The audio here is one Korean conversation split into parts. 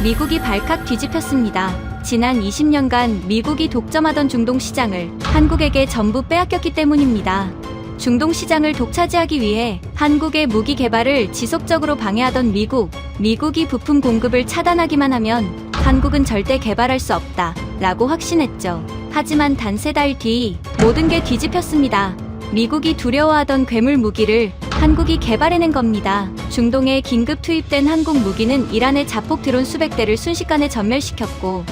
미국이 발칵 뒤집혔습니다. 지난 20년간 미국이 독점하던 중동 시장을 한국에게 전부 빼앗겼기 때문입니다. 중동 시장을 독차지하기 위해 한국의 무기 개발을 지속적으로 방해하던 미국이 부품 공급을 차단하기만 하면 한국은 절대 개발할 수 없다 라고 확신했죠. 하지만 단 3달 뒤 모든 게 뒤집혔습니다. 미국이 두려워하던 괴물 무기를 한국이 개발해낸 겁니다. 중동에 긴급 투입된 한국 무기는 이란의 자폭 드론 수백 대를 순식간에 전멸시켰고,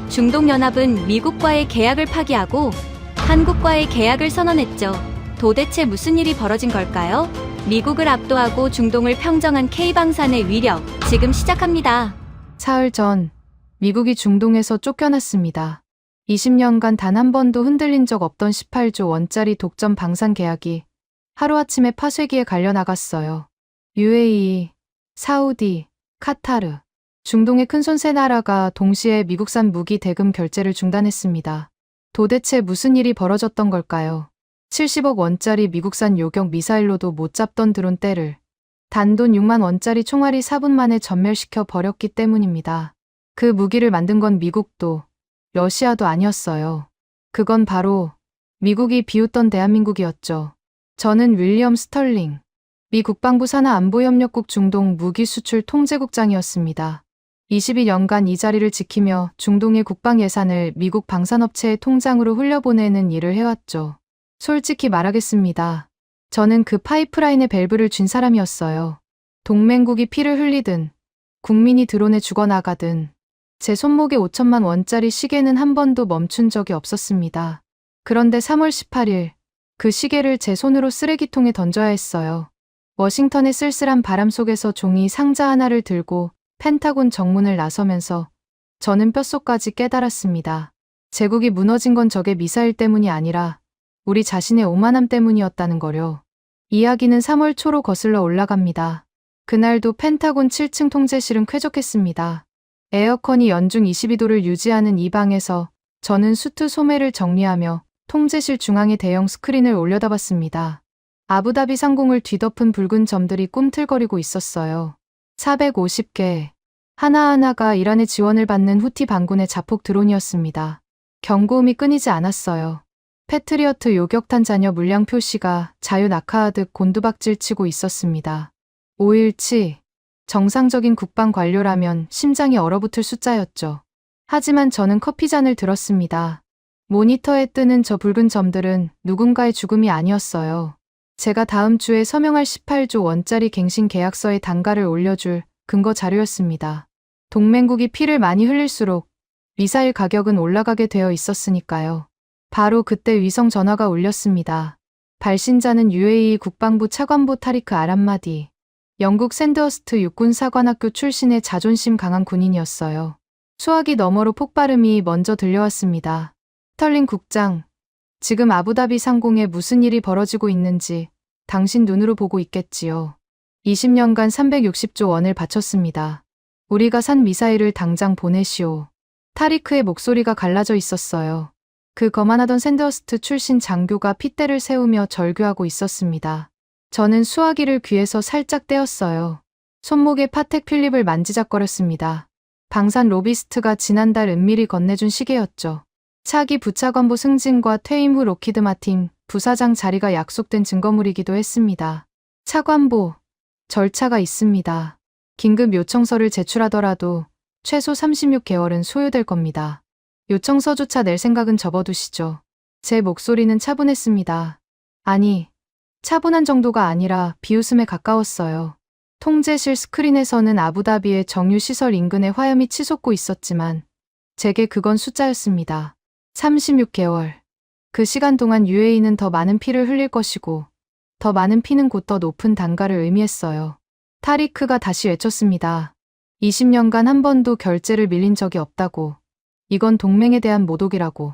중동연합은 미국과의 계약을 파기하고 한국과의 계약을 선언했죠. 도대체 무슨 일이 벌어진 걸까요? 미국을 압도하고 중동을 평정한 K방산의 위력, 지금 시작합니다. 사흘 전 미국이 중동에서 쫓겨났습니다. 20년간 단 한 번도 흔들린 적 없던 18조 원짜리 독점 방산 계약이 하루아침에 파쇄기에 갈려나갔어요. UAE, 사우디, 카타르, 중동의 큰손 세 나라가 동시에 미국산 무기 대금 결제를 중단했습니다. 도대체 무슨 일이 벌어졌던 걸까요? 70억 원짜리 미국산 요격 미사일로도 못 잡던 드론대를 단돈 6만 원짜리 총알이 4분 만에 전멸시켜 버렸기 때문입니다. 그 무기를 만든 건 미국도 러시아도 아니었어요. 그건 바로 미국이 비웃던 대한민국이었죠. 저는 윌리엄 스털링, 미 국방부 산하 안보협력국 중동 무기 수출 통제국장이었습니다. 22년간 이 자리를 지키며 중동의 국방 예산을 미국 방산업체의 통장으로 흘려보내는 일을 해왔죠. 솔직히 말하겠습니다. 저는 그 파이프라인의 밸브를 쥔 사람이었어요. 동맹국이 피를 흘리든 국민이 드론에 죽어나가든 제 손목에 5천만 원짜리 시계는 한 번도 멈춘 적이 없었습니다. 그런데 3월 18일 그 시계를 제 손으로 쓰레기통에 던져야 했어요. 워싱턴의 쓸쓸한 바람 속에서 종이 상자 하나를 들고 펜타곤 정문을 나서면서 저는 뼛속까지 깨달았습니다. 제국이 무너진 건 적의 미사일 때문이 아니라 우리 자신의 오만함 때문이었다는 거요. 이야기는 3월 초로 거슬러 올라갑니다. 그날도 펜타곤 7층 통제실은 쾌적했습니다. 에어컨이 연중 22도를 유지하는 이 방에서 저는 수트 소매를 정리하며 통제실 중앙에 대형 스크린을 올려다봤습니다. 아부다비 상공을 뒤덮은 붉은 점들이 꿈틀거리고 있었어요. 450개, 하나하나가 이란의 지원을 받는 후티 반군의 자폭 드론이었습니다. 경고음이 끊이지 않았어요. 패트리어트 요격탄 잔여 물량 표시가 자유 낙하하듯 곤두박질 치고 있었습니다. 5일치, 정상적인 국방 관료라면 심장이 얼어붙을 숫자였죠. 하지만 저는 커피잔을 들었습니다. 모니터에 뜨는 저 붉은 점들은 누군가의 죽음이 아니었어요. 제가 다음 주에 서명할 18조 원짜리 갱신 계약서에 단가를 올려줄 근거 자료였습니다. 동맹국이 피를 많이 흘릴수록 미사일 가격은 올라가게 되어 있었으니까요. 바로 그때 위성 전화가 울렸습니다. 발신자는 UAE 국방부 차관보 타리크 아람마디, 영국 샌드허스트 육군사관학교 출신의 자존심 강한 군인이었어요. 수화기 너머로 폭발음이 먼저 들려왔습니다. 스털링 국장, 지금 아부다비 상공에 무슨 일이 벌어지고 있는지 당신 눈으로 보고 있겠지요. 20년간 360조 원을 바쳤습니다. 우리가 산 미사일을 당장 보내시오. 타리크의 목소리가 갈라져 있었어요. 그 거만하던 샌드허스트 출신 장교가 핏대를 세우며 절규하고 있었습니다. 저는 수화기를 귀에서 살짝 떼었어요. 손목에 파텍 필립을 만지작거렸습니다. 방산 로비스트가 지난달 은밀히 건네준 시계였죠. 차기 부차관보 승진과 퇴임 후 록히드 마틴 부사장 자리가 약속된 증거물이기도 했습니다. 차관보, 절차가 있습니다. 긴급 요청서를 제출하더라도 최소 36개월은 소요될 겁니다. 요청서조차 낼 생각은 접어두시죠. 제 목소리는 차분했습니다. 아니, 차분한 정도가 아니라 비웃음에 가까웠어요. 통제실 스크린에서는 아부다비의 정유시설 인근에 화염이 치솟고 있었지만 제게 그건 숫자였습니다. 36개월. 그 시간 동안 UAE는 더 많은 피를 흘릴 것이고 더 많은 피는 곧 더 높은 단가를 의미했어요. 타리크가 다시 외쳤습니다. 20년간 한 번도 결제를 밀린 적이 없다고. 이건 동맹에 대한 모독이라고.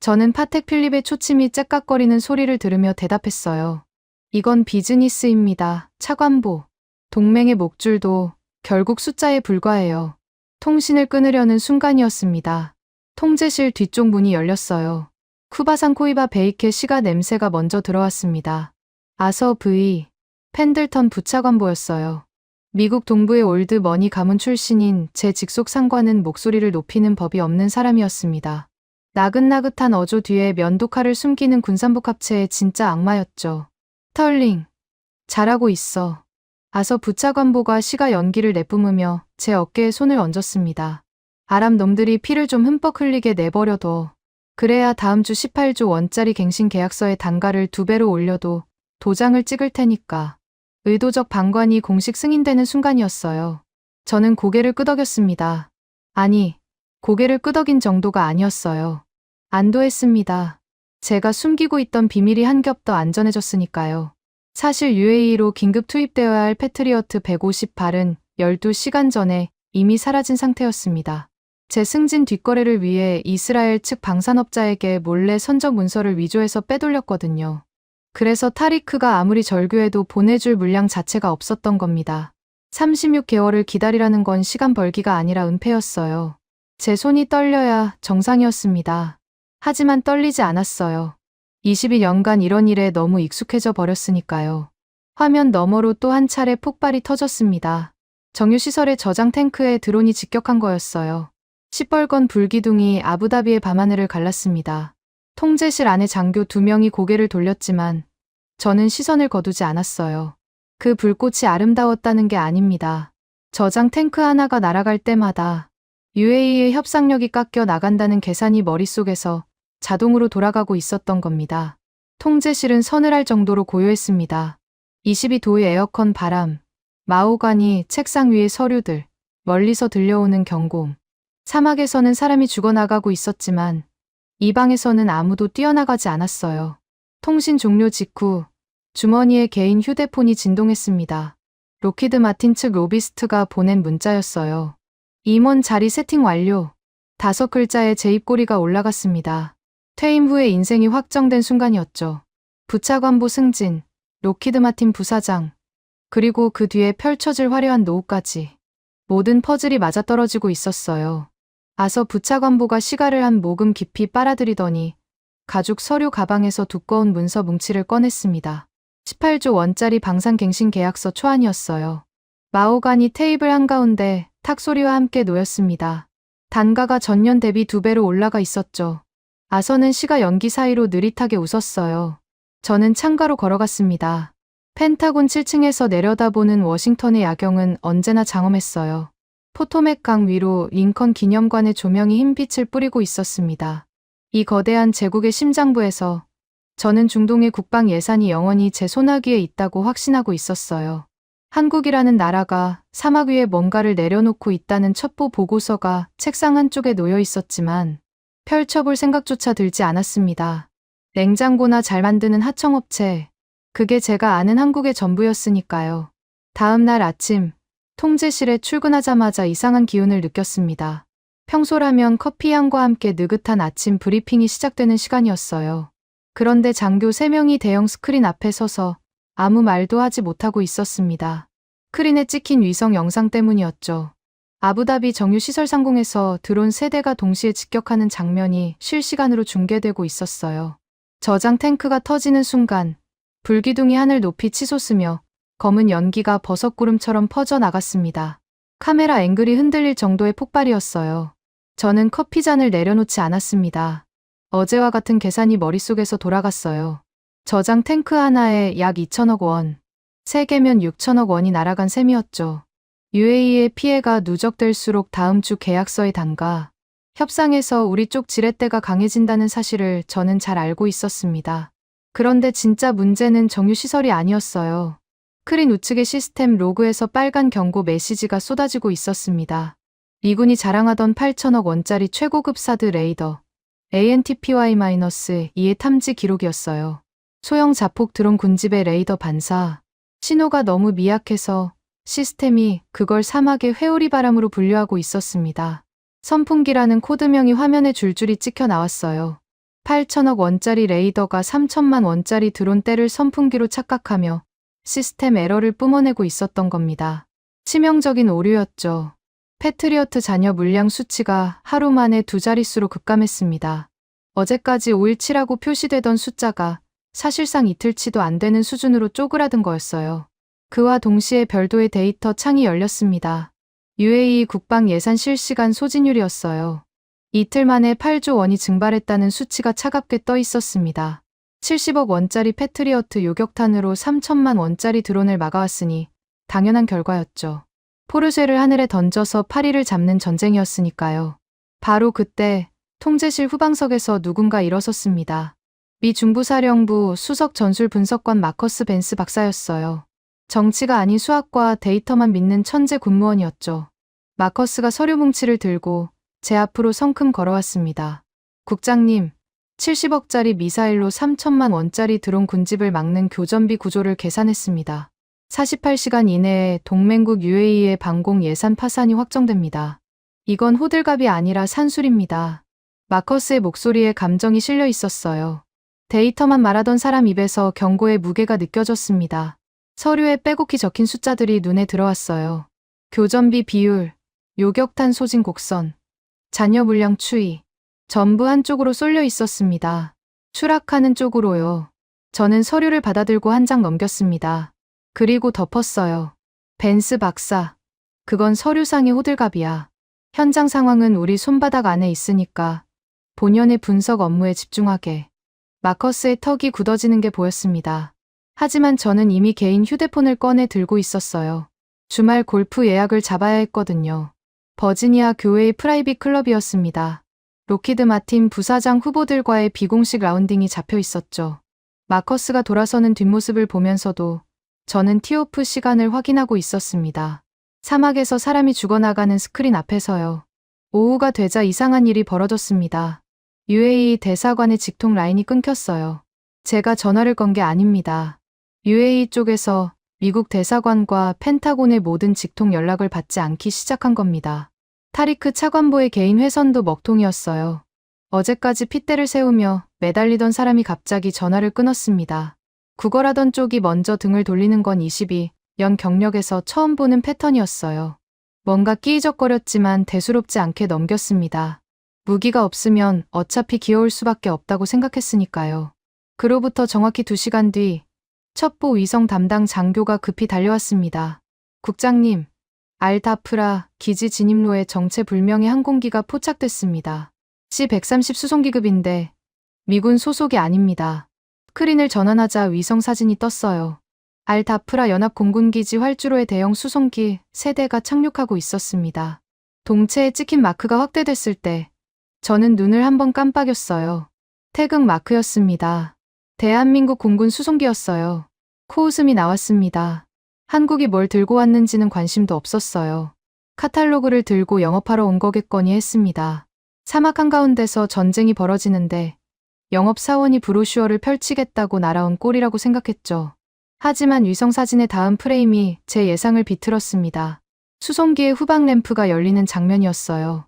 저는 파텍 필립의 초침이 째깍거리는 소리를 들으며 대답했어요. 이건 비즈니스입니다. 차관보. 동맹의 목줄도 결국 숫자에 불과해요. 통신을 끊으려는 순간이었습니다. 통제실 뒤쪽 문이 열렸어요. 쿠바산 코이바 베이케 시가 냄새가 먼저 들어왔습니다. 아서 V. 펜들턴 부차관보였어요. 미국 동부의 올드 머니 가문 출신인 제 직속 상관은 목소리를 높이는 법이 없는 사람이었습니다. 나긋나긋한 어조 뒤에 면도칼을 숨기는 군산복 합체의 진짜 악마였죠. 스털링, 잘하고 있어. 아서 부차관보가 시가 연기를 내뿜으며 제 어깨에 손을 얹었습니다. 아랍 놈들이 피를 좀 흠뻑 흘리게 내버려둬. 그래야 다음 주 18조 원짜리 갱신 계약서의 단가를 2배로 올려도 도장을 찍을 테니까. 의도적 방관이 공식 승인되는 순간이었어요. 저는 고개를 끄덕였습니다. 아니, 고개를 끄덕인 정도가 아니었어요. 안도했습니다. 제가 숨기고 있던 비밀이 한 겹 더 안전해졌으니까요. 사실 UAE로 긴급 투입되어야 할 패트리어트 150발은 12시간 전에 이미 사라진 상태였습니다. 제 승진 뒷거래를 위해 이스라엘 측 방산업자에게 몰래 선적 문서를 위조해서 빼돌렸거든요. 그래서 타리크가 아무리 절규해도 보내줄 물량 자체가 없었던 겁니다. 36개월을 기다리라는 건 시간 벌기가 아니라 은폐였어요. 제 손이 떨려야 정상이었습니다. 하지만 떨리지 않았어요. 22년간 이런 일에 너무 익숙해져 버렸으니까요. 화면 너머로 또 한 차례 폭발이 터졌습니다. 정유시설의 저장 탱크에 드론이 직격한 거였어요. 시뻘건 불기둥이 아부다비의 밤하늘을 갈랐습니다. 통제실 안에 장교 2명이 고개를 돌렸지만 저는 시선을 거두지 않았어요. 그 불꽃이 아름다웠다는 게 아닙니다. 저장 탱크 하나가 날아갈 때마다 UAE의 협상력이 깎여 나간다는 계산이 머릿속에서 자동으로 돌아가고 있었던 겁니다. 통제실은 서늘할 정도로 고요했습니다. 22도의 에어컨 바람, 마호가니 책상 위의 서류들, 멀리서 들려오는 경고음. 사막에서는 사람이 죽어나가고 있었지만 이 방에서는 아무도 뛰어나가지 않았어요. 통신 종료 직후 주머니에 개인 휴대폰이 진동했습니다. 로키드 마틴 측 로비스트가 보낸 문자였어요. 임원 자리 세팅 완료. 5글자의 제 입꼬리가 올라갔습니다. 퇴임 후에 인생이 확정된 순간이었죠. 부차관보 승진, 로키드 마틴 부사장, 그리고 그 뒤에 펼쳐질 화려한 노후까지. 모든 퍼즐이 맞아떨어지고 있었어요. 아서 부차관보가 시가를 한 모금 깊이 빨아들이더니 가죽 서류 가방에서 두꺼운 문서 뭉치를 꺼냈습니다. 18조 원짜리 방산갱신 계약서 초안이었어요. 마호가니 테이블 한가운데 탁소리와 함께 놓였습니다. 단가가 전년 대비 2배로 올라가 있었죠. 아서는 시가 연기 사이로 느릿하게 웃었어요. 저는 창가로 걸어갔습니다. 펜타곤 7층에서 내려다보는 워싱턴의 야경은 언제나 장엄했어요. 포토맥 강 위로 링컨 기념관의 조명이 흰빛을 뿌리고 있었습니다. 이 거대한 제국의 심장부에서 저는 중동의 국방 예산이 영원히 제 손아귀에 있다고 확신하고 있었어요. 한국이라는 나라가 사막 위에 뭔가를 내려놓고 있다는 첩보 보고서가 책상 한쪽에 놓여 있었지만 펼쳐볼 생각조차 들지 않았습니다. 냉장고나 잘 만드는 하청업체, 그게 제가 아는 한국의 전부였으니까요. 다음 날 아침, 통제실에 출근하자마자 이상한 기운을 느꼈습니다. 평소라면 커피 향과 함께 느긋한 아침 브리핑이 시작되는 시간이었어요. 그런데 장교 3명이 대형 스크린 앞에 서서 아무 말도 하지 못하고 있었습니다. 스크린에 찍힌 위성 영상 때문이었죠. 아부다비 정유시설 상공에서 드론 3대가 동시에 직격하는 장면이 실시간으로 중계되고 있었어요. 저장 탱크가 터지는 순간 불기둥이 하늘 높이 치솟으며 검은 연기가 버섯구름처럼 퍼져나갔습니다. 카메라 앵글이 흔들릴 정도의 폭발이었어요. 저는 커피잔을 내려놓지 않았습니다. 어제와 같은 계산이 머릿속에서 돌아갔어요. 저장 탱크 하나에 약 2천억 원, 3개면 6천억 원이 날아간 셈이었죠. UAE의 피해가 누적될수록 다음 주 계약서의 단가, 협상에서 우리 쪽 지렛대가 강해진다는 사실을 저는 잘 알고 있었습니다. 그런데 진짜 문제는 정유시설이 아니었어요. 스크린 우측의 시스템 로그에서 빨간 경고 메시지가 쏟아지고 있었습니다. 미군이 자랑하던 8천억 원짜리 최고급 사드 레이더, ANTPY-2의 탐지 기록이었어요. 소형 자폭 드론 군집의 레이더 반사, 신호가 너무 미약해서 시스템이 그걸 사막의 회오리 바람으로 분류하고 있었습니다. 선풍기라는 코드명이 화면에 줄줄이 찍혀 나왔어요. 8천억 원짜리 레이더가 3천만 원짜리 드론대를 선풍기로 착각하며 시스템 에러를 뿜어내고 있었던 겁니다. 치명적인 오류였죠. 패트리어트 잔여 물량 수치가 하루 만에 2자릿수로 급감했습니다. 어제까지 517라고 표시되던 숫자가 사실상 이틀치도 안 되는 수준으로 쪼그라든 거였어요. 그와 동시에 별도의 데이터 창이 열렸습니다. UAE 국방 예산 실시간 소진율이었어요. 이틀 만에 8조 원이 증발했다는 수치가 차갑게 떠 있었습니다. 70억 원짜리 패트리어트 요격탄으로 3천만 원짜리 드론을 막아왔으니 당연한 결과였죠. 포르쉐를 하늘에 던져서 파리를 잡는 전쟁이었으니까요. 바로 그때 통제실 후방석에서 누군가 일어섰습니다. 미 중부사령부 수석 전술 분석관 마커스 벤스 박사였어요. 정치가 아닌 수학과 데이터만 믿는 천재 군무원이었죠. 마커스가 서류 뭉치를 들고 제 앞으로 성큼 걸어왔습니다. 국장님, 70억짜리 미사일로 3천만 원짜리 드론 군집을 막는 교전비 구조를 계산했습니다. 48시간 이내에 동맹국 UAE의 방공 예산 파산이 확정됩니다. 이건 호들갑이 아니라 산술입니다. 마커스의 목소리에 감정이 실려 있었어요. 데이터만 말하던 사람 입에서 경고의 무게가 느껴졌습니다. 서류에 빼곡히 적힌 숫자들이 눈에 들어왔어요. 교전비 비율, 요격탄 소진 곡선, 잔여 물량 추이, 전부 한쪽으로 쏠려 있었습니다. 추락하는 쪽으로요. 저는 서류를 받아들고 한 장 넘겼습니다. 그리고 덮었어요. 벤스 박사, 그건 서류상의 호들갑이야. 현장 상황은 우리 손바닥 안에 있으니까 본연의 분석 업무에 집중하게. 마커스의 턱이 굳어지는 게 보였습니다. 하지만 저는 이미 개인 휴대폰을 꺼내 들고 있었어요. 주말 골프 예약을 잡아야 했거든요. 버지니아 교회의 프라이빗 클럽이었습니다. 로키드 마틴 부사장 후보들과의 비공식 라운딩이 잡혀 있었죠. 마커스가 돌아서는 뒷모습을 보면서도 저는 티오프 시간을 확인하고 있었습니다. 사막에서 사람이 죽어나가는 스크린 앞에서요. 오후가 되자 이상한 일이 벌어졌습니다. UAE 대사관의 직통 라인이 끊겼어요. 제가 전화를 건 게 아닙니다. UAE 쪽에서 미국 대사관과 펜타곤의 모든 직통 연락을 받지 않기 시작한 겁니다. 타리크 차관보의 개인 회선도 먹통이었어요. 어제까지 핏대를 세우며 매달리던 사람이 갑자기 전화를 끊었습니다. 구걸하던 쪽이 먼저 등을 돌리는 건 22년 경력에서 처음 보는 패턴이었어요. 뭔가 끼이적거렸지만 대수롭지 않게 넘겼습니다. 무기가 없으면 어차피 기어올 수밖에 없다고 생각했으니까요. 그로부터 정확히 2시간 뒤 첩보 위성 담당 장교가 급히 달려왔습니다. 국장님, 알다프라 기지 진입로에 정체불명의 항공기가 포착됐습니다. C-130 수송기급인데 미군 소속이 아닙니다. 스크린을 전환하자 위성 사진이 떴어요. 알다프라 연합공군기지 활주로에 대형 수송기 3대가 착륙하고 있었습니다. 동체에 찍힌 마크가 확대됐을 때 저는 눈을 한번 깜빡였어요. 태극 마크였습니다. 대한민국 공군 수송기였어요. 코웃음이 나왔습니다. 한국이 뭘 들고 왔는지는 관심도 없었어요. 카탈로그를 들고 영업하러 온 거겠거니 했습니다. 사막 한가운데서 전쟁이 벌어지는데 영업사원이 브로슈어를 펼치겠다고 날아온 꼴이라고 생각했죠. 하지만 위성사진의 다음 프레임이 제 예상을 비틀었습니다. 수송기의 후방 램프가 열리는 장면이었어요.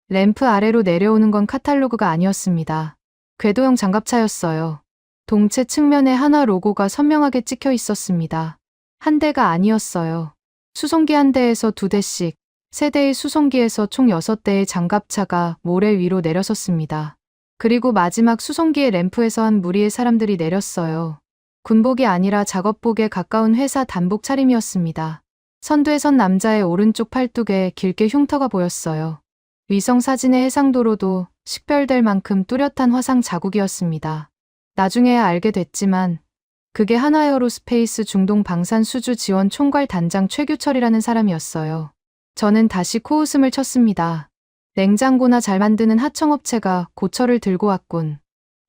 램프 아래로 내려오는 건 카탈로그가 아니었습니다. 궤도형 장갑차였어요. 동체 측면에 한화 로고가 선명하게 찍혀 있었습니다. 한 대가 아니었어요. 수송기 한 대에서 2대씩, 3대의 수송기에서 총 6대의 장갑차가 모래 위로 내려섰습니다. 그리고 마지막 수송기의 램프에서 한 무리의 사람들이 내렸어요. 군복이 아니라 작업복에 가까운 회사 단복 차림이었습니다. 선두에 선 남자의 오른쪽 팔뚝에 길게 흉터가 보였어요. 위성 사진의 해상도로도 식별될 만큼 뚜렷한 화상 자국이었습니다. 나중에야 알게 됐지만 그게 한화에어로스페이스 중동 방산 수주 지원 총괄 단장 최규철이라는 사람이었어요. 저는 다시 코웃음을 쳤습니다. 냉장고나 잘 만드는 하청업체가 고철을 들고 왔군.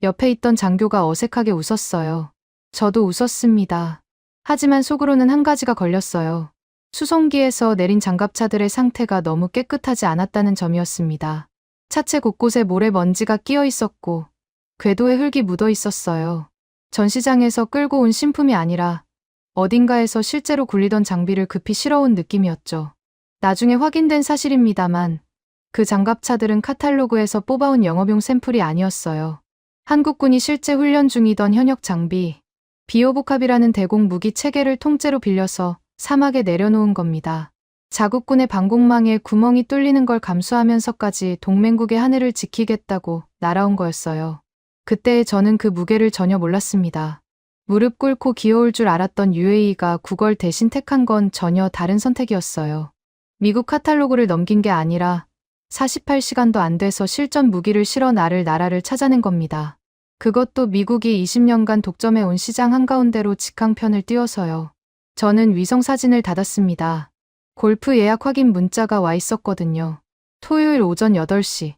옆에 있던 장교가 어색하게 웃었어요. 저도 웃었습니다. 하지만 속으로는 한 가지가 걸렸어요. 수송기에서 내린 장갑차들의 상태가 너무 깨끗하지 않았다는 점이었습니다. 차체 곳곳에 모래먼지가 끼어 있었고 궤도에 흙이 묻어 있었어요. 전시장에서 끌고 온 신품이 아니라 어딘가에서 실제로 굴리던 장비를 급히 실어온 느낌이었죠. 나중에 확인된 사실입니다만 그 장갑차들은 카탈로그에서 뽑아온 영업용 샘플이 아니었어요. 한국군이 실제 훈련 중이던 현역 장비, 비오복합이라는 대공 무기 체계를 통째로 빌려서 사막에 내려놓은 겁니다. 자국군의 방공망에 구멍이 뚫리는 걸 감수하면서까지 동맹국의 하늘을 지키겠다고 날아온 거였어요. 그때 저는 그 무게를 전혀 몰랐습니다. 무릎 꿇고 기어올 줄 알았던 UAE가 국을 대신 택한 건 전혀 다른 선택이었어요. 미국 카탈로그를 넘긴 게 아니라 48시간도 안 돼서 실전 무기를 실어 나라를 찾아낸 겁니다. 그것도 미국이 20년간 독점해 온 시장 한가운데로 직항편을 띄워서요. 저는 위성 사진을 받았습니다. 골프 예약 확인 문자가 와 있었거든요. 토요일 오전 8시.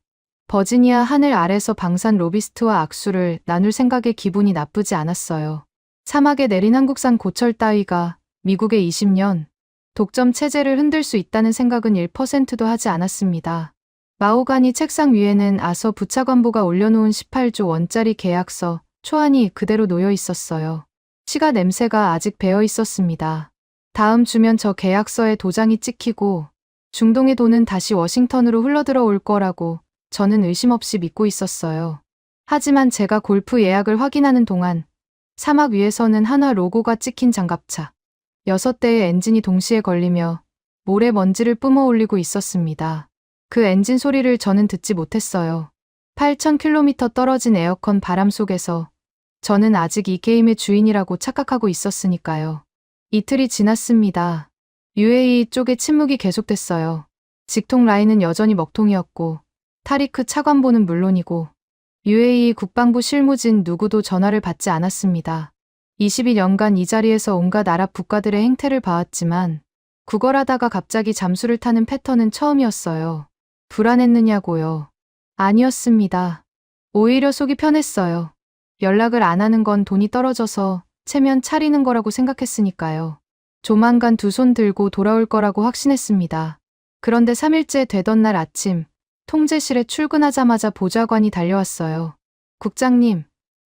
버지니아 하늘 아래서 방산 로비스트와 악수를 나눌 생각에 기분이 나쁘지 않았어요. 사막에 내린 한국산 고철 따위가 미국의 20년 독점 체제를 흔들 수 있다는 생각은 1%도 하지 않았습니다. 마호가니 책상 위에는 아서 부차관보가 올려놓은 18조 원짜리 계약서, 초안이 그대로 놓여 있었어요. 시가 냄새가 아직 배어 있었습니다. 다음 주면 저 계약서에 도장이 찍히고 중동의 돈은 다시 워싱턴으로 흘러들어 올 거라고 저는 의심 없이 믿고 있었어요. 하지만 제가 골프 예약을 확인하는 동안 사막 위에서는 한화 로고가 찍힌 장갑차 6대의 엔진이 동시에 걸리며 모래먼지를 뿜어 올리고 있었습니다. 그 엔진 소리를 저는 듣지 못했어요. 8,000km 떨어진 에어컨 바람 속에서 저는 아직 이 게임의 주인이라고 착각하고 있었으니까요. 이틀이 지났습니다. UAE 쪽의 침묵이 계속됐어요. 직통 라인은 여전히 먹통이었고 타리크 차관보는 물론이고 UAE 국방부 실무진 누구도 전화를 받지 않았습니다. 22년간 이 자리에서 온갖 아랍 국가들의 행태를 봐왔지만 구걸하다가 갑자기 잠수를 타는 패턴은 처음이었어요. 불안했느냐고요. 아니었습니다. 오히려 속이 편했어요. 연락을 안 하는 건 돈이 떨어져서 체면 차리는 거라고 생각했으니까요. 조만간 두 손 들고 돌아올 거라고 확신했습니다. 그런데 3일째 되던 날 아침 통제실에 출근하자마자 보좌관이 달려왔어요. 국장님,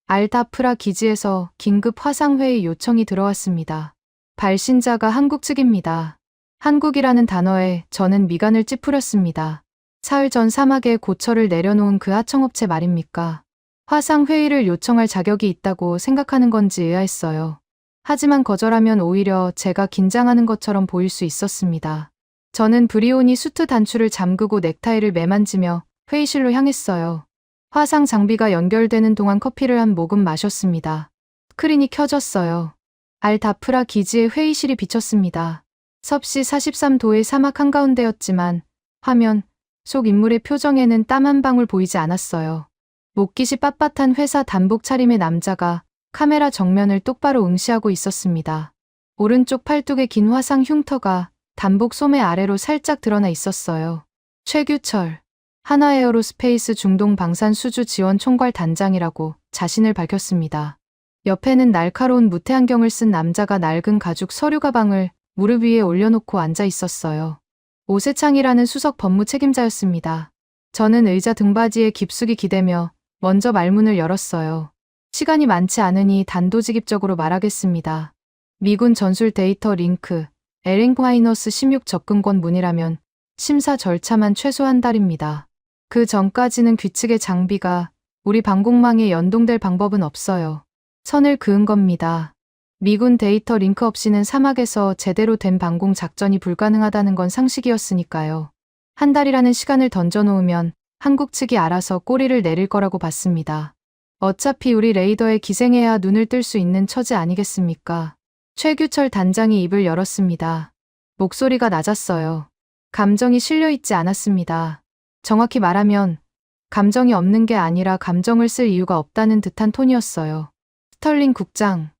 알다프라 기지에서 긴급 화상회의 요청이 들어왔습니다. 발신자가 한국 측입니다. 한국이라는 단어에 저는 미간을 찌푸렸습니다. 사흘 전 사막에 고철을 내려놓은 그 하청업체 말입니까? 화상회의를 요청할 자격이 있다고 생각하는 건지 의아했어요. 하지만 거절하면 오히려 제가 긴장하는 것처럼 보일 수 있었습니다. 저는 브리오니 수트 단추를 잠그고 넥타이를 매만지며 회의실로 향했어요. 화상 장비가 연결되는 동안 커피를 한 모금 마셨습니다. 스크린이 켜졌어요. 알다프라 기지의 회의실이 비쳤습니다. 섭씨 43도의 사막 한가운데였지만 화면 속 인물의 표정에는 땀 한 방울 보이지 않았어요. 목깃이 빳빳한 회사 단복 차림의 남자가 카메라 정면을 똑바로 응시하고 있었습니다. 오른쪽 팔뚝에 긴 화상 흉터가 단복 소매 아래로 살짝 드러나 있었어요. 최규철, 한화에어로스페이스 중동 방산 수주 지원 총괄 단장이라고 자신을 밝혔습니다. 옆에는 날카로운 무태안경을 쓴 남자가 낡은 가죽 서류 가방을 무릎 위에 올려놓고 앉아 있었어요. 오세창이라는 수석 법무 책임자였습니다. 저는 의자 등받이에 깊숙이 기대며 먼저 말문을 열었어요. 시간이 많지 않으니 단도직입적으로 말하겠습니다. 미군 전술 데이터 링크 LN-16 접근권 문이라면 심사 절차만 최소 한 달입니다. 그 전까지는 귀측의 장비가 우리 방공망에 연동될 방법은 없어요. 선을 그은 겁니다. 미군 데이터 링크 없이는 사막에서 제대로 된 방공 작전이 불가능하다는 건 상식이었으니까요. 한 달이라는 시간을 던져놓으면 한국 측이 알아서 꼬리를 내릴 거라고 봤습니다. 어차피 우리 레이더에 기생해야 눈을 뜰 수 있는 처지 아니겠습니까? 최규철 단장이 입을 열었습니다. 목소리가 낮았어요. 감정이 실려있지 않았습니다. 정확히 말하면 감정이 없는 게 아니라 감정을 쓸 이유가 없다는 듯한 톤이었어요. 스털링 국장,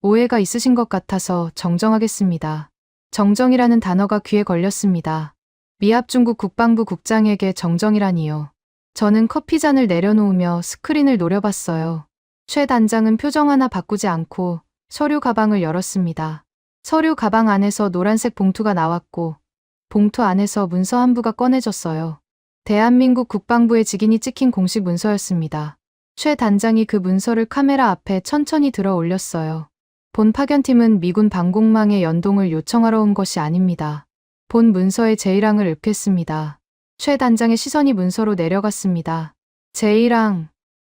오해가 있으신 것 같아서 정정하겠습니다. 정정이라는 단어가 귀에 걸렸습니다. 미합 중국 국방부 국장에게 정정이라니요. 저는 커피잔을 내려놓으며 스크린을 노려봤어요. 최 단장은 표정 하나 바꾸지 않고 서류 가방을 열었습니다. 서류 가방 안에서 노란색 봉투가 나왔고 봉투 안에서 문서 한 부가 꺼내졌어요. 대한민국 국방부의 직인이 찍힌 공식 문서였습니다. 최 단장이 그 문서를 카메라 앞에 천천히 들어 올렸어요. 본 파견팀은 미군 방공망의 연동을 요청하러 온 것이 아닙니다. 본 문서의 제1항을 읊겠습니다. 최 단장의 시선이 문서로 내려갔습니다. 제1항,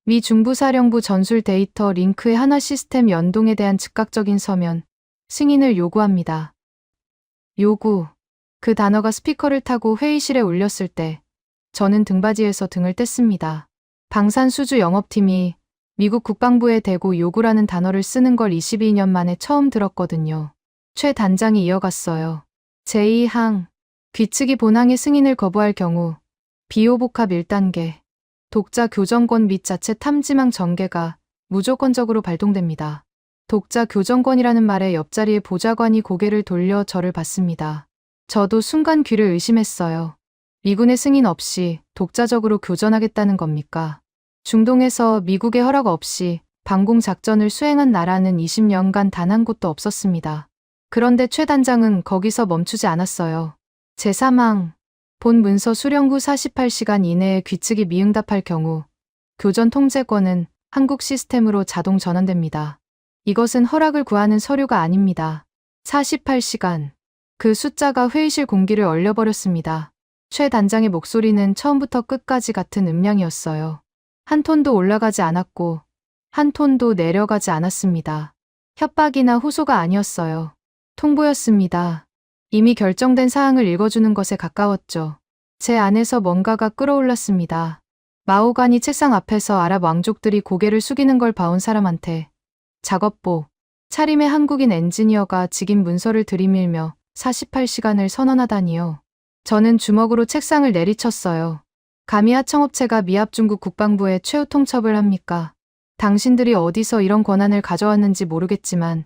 미 중부사령부 전술 데이터 링크의 한화 시스템 연동에 대한 즉각적인 서면, 승인을 요구합니다. 요구. 그 단어가 스피커를 타고 회의실에 울렸을 때 저는 등받이에서 등을 뗐습니다. 방산수주 영업팀이 미국 국방부에 대고 요구라는 단어를 쓰는 걸 22년 만에 처음 들었거든요. 최 단장이 이어갔어요. 제2항. 귀측이 본항의 승인을 거부할 경우 비호복합 1단계. 독자 교정권 및 자체 탐지망 전개가 무조건적으로 발동됩니다. 독자 교정권이라는 말에 옆자리에 보좌관이 고개를 돌려 저를 봤습니다. 저도 순간 귀를 의심했어요. 미군의 승인 없이 독자적으로 교전하겠다는 겁니까? 중동에서 미국의 허락 없이 반공 작전을 수행한 나라는 20년간 단 한 곳도 없었습니다. 그런데 최 단장은 거기서 멈추지 않았어요. 제3항. 본 문서 수령 후 48시간 이내에 귀측이 미응답할 경우 교전 통제권은 한국 시스템으로 자동 전환됩니다. 이것은 허락을 구하는 서류가 아닙니다. 48시간. 그 숫자가 회의실 공기를 얼려버렸습니다. 최 단장의 목소리는 처음부터 끝까지 같은 음량이었어요. 한 톤도 올라가지 않았고 한 톤도 내려가지 않았습니다. 협박이나 호소가 아니었어요. 통보였습니다. 이미 결정된 사항을 읽어주는 것에 가까웠죠. 제 안에서 뭔가가 끌어올랐습니다. 마오간이 책상 앞에서 아랍 왕족들이 고개를 숙이는 걸 봐온 사람한테 작업복, 차림의 한국인 엔지니어가 직인 문서를 들이밀며 48시간을 선언하다니요. 저는 주먹으로 책상을 내리쳤어요. 감히 하청업체가 미합 중국 국방부에 최후 통첩을 합니까? 당신들이 어디서 이런 권한을 가져왔는지 모르겠지만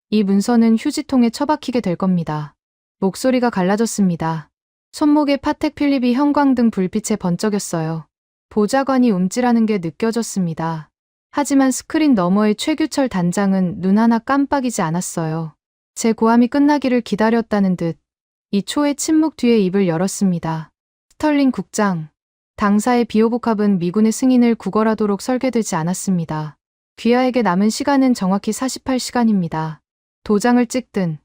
이 문서는 휴지통에 처박히게 될 겁니다. 목소리가 갈라졌습니다. 손목에 파텍 필립이 형광등 불빛에 번쩍였어요. 보좌관이 움찔하는 게 느껴졌습니다. 하지만 스크린 너머의 최규철 단장은 눈 하나 깜빡이지 않았어요. 제 고함이 끝나기를 기다렸다는 듯 이 초의 침묵 뒤에 입을 열었습니다. 스털링 국장. 당사의 비호복합은 미군의 승인을 구걸하도록 설계되지 않았습니다. 귀하에게 남은 시간은 정확히 48시간입니다. 도장을 찍든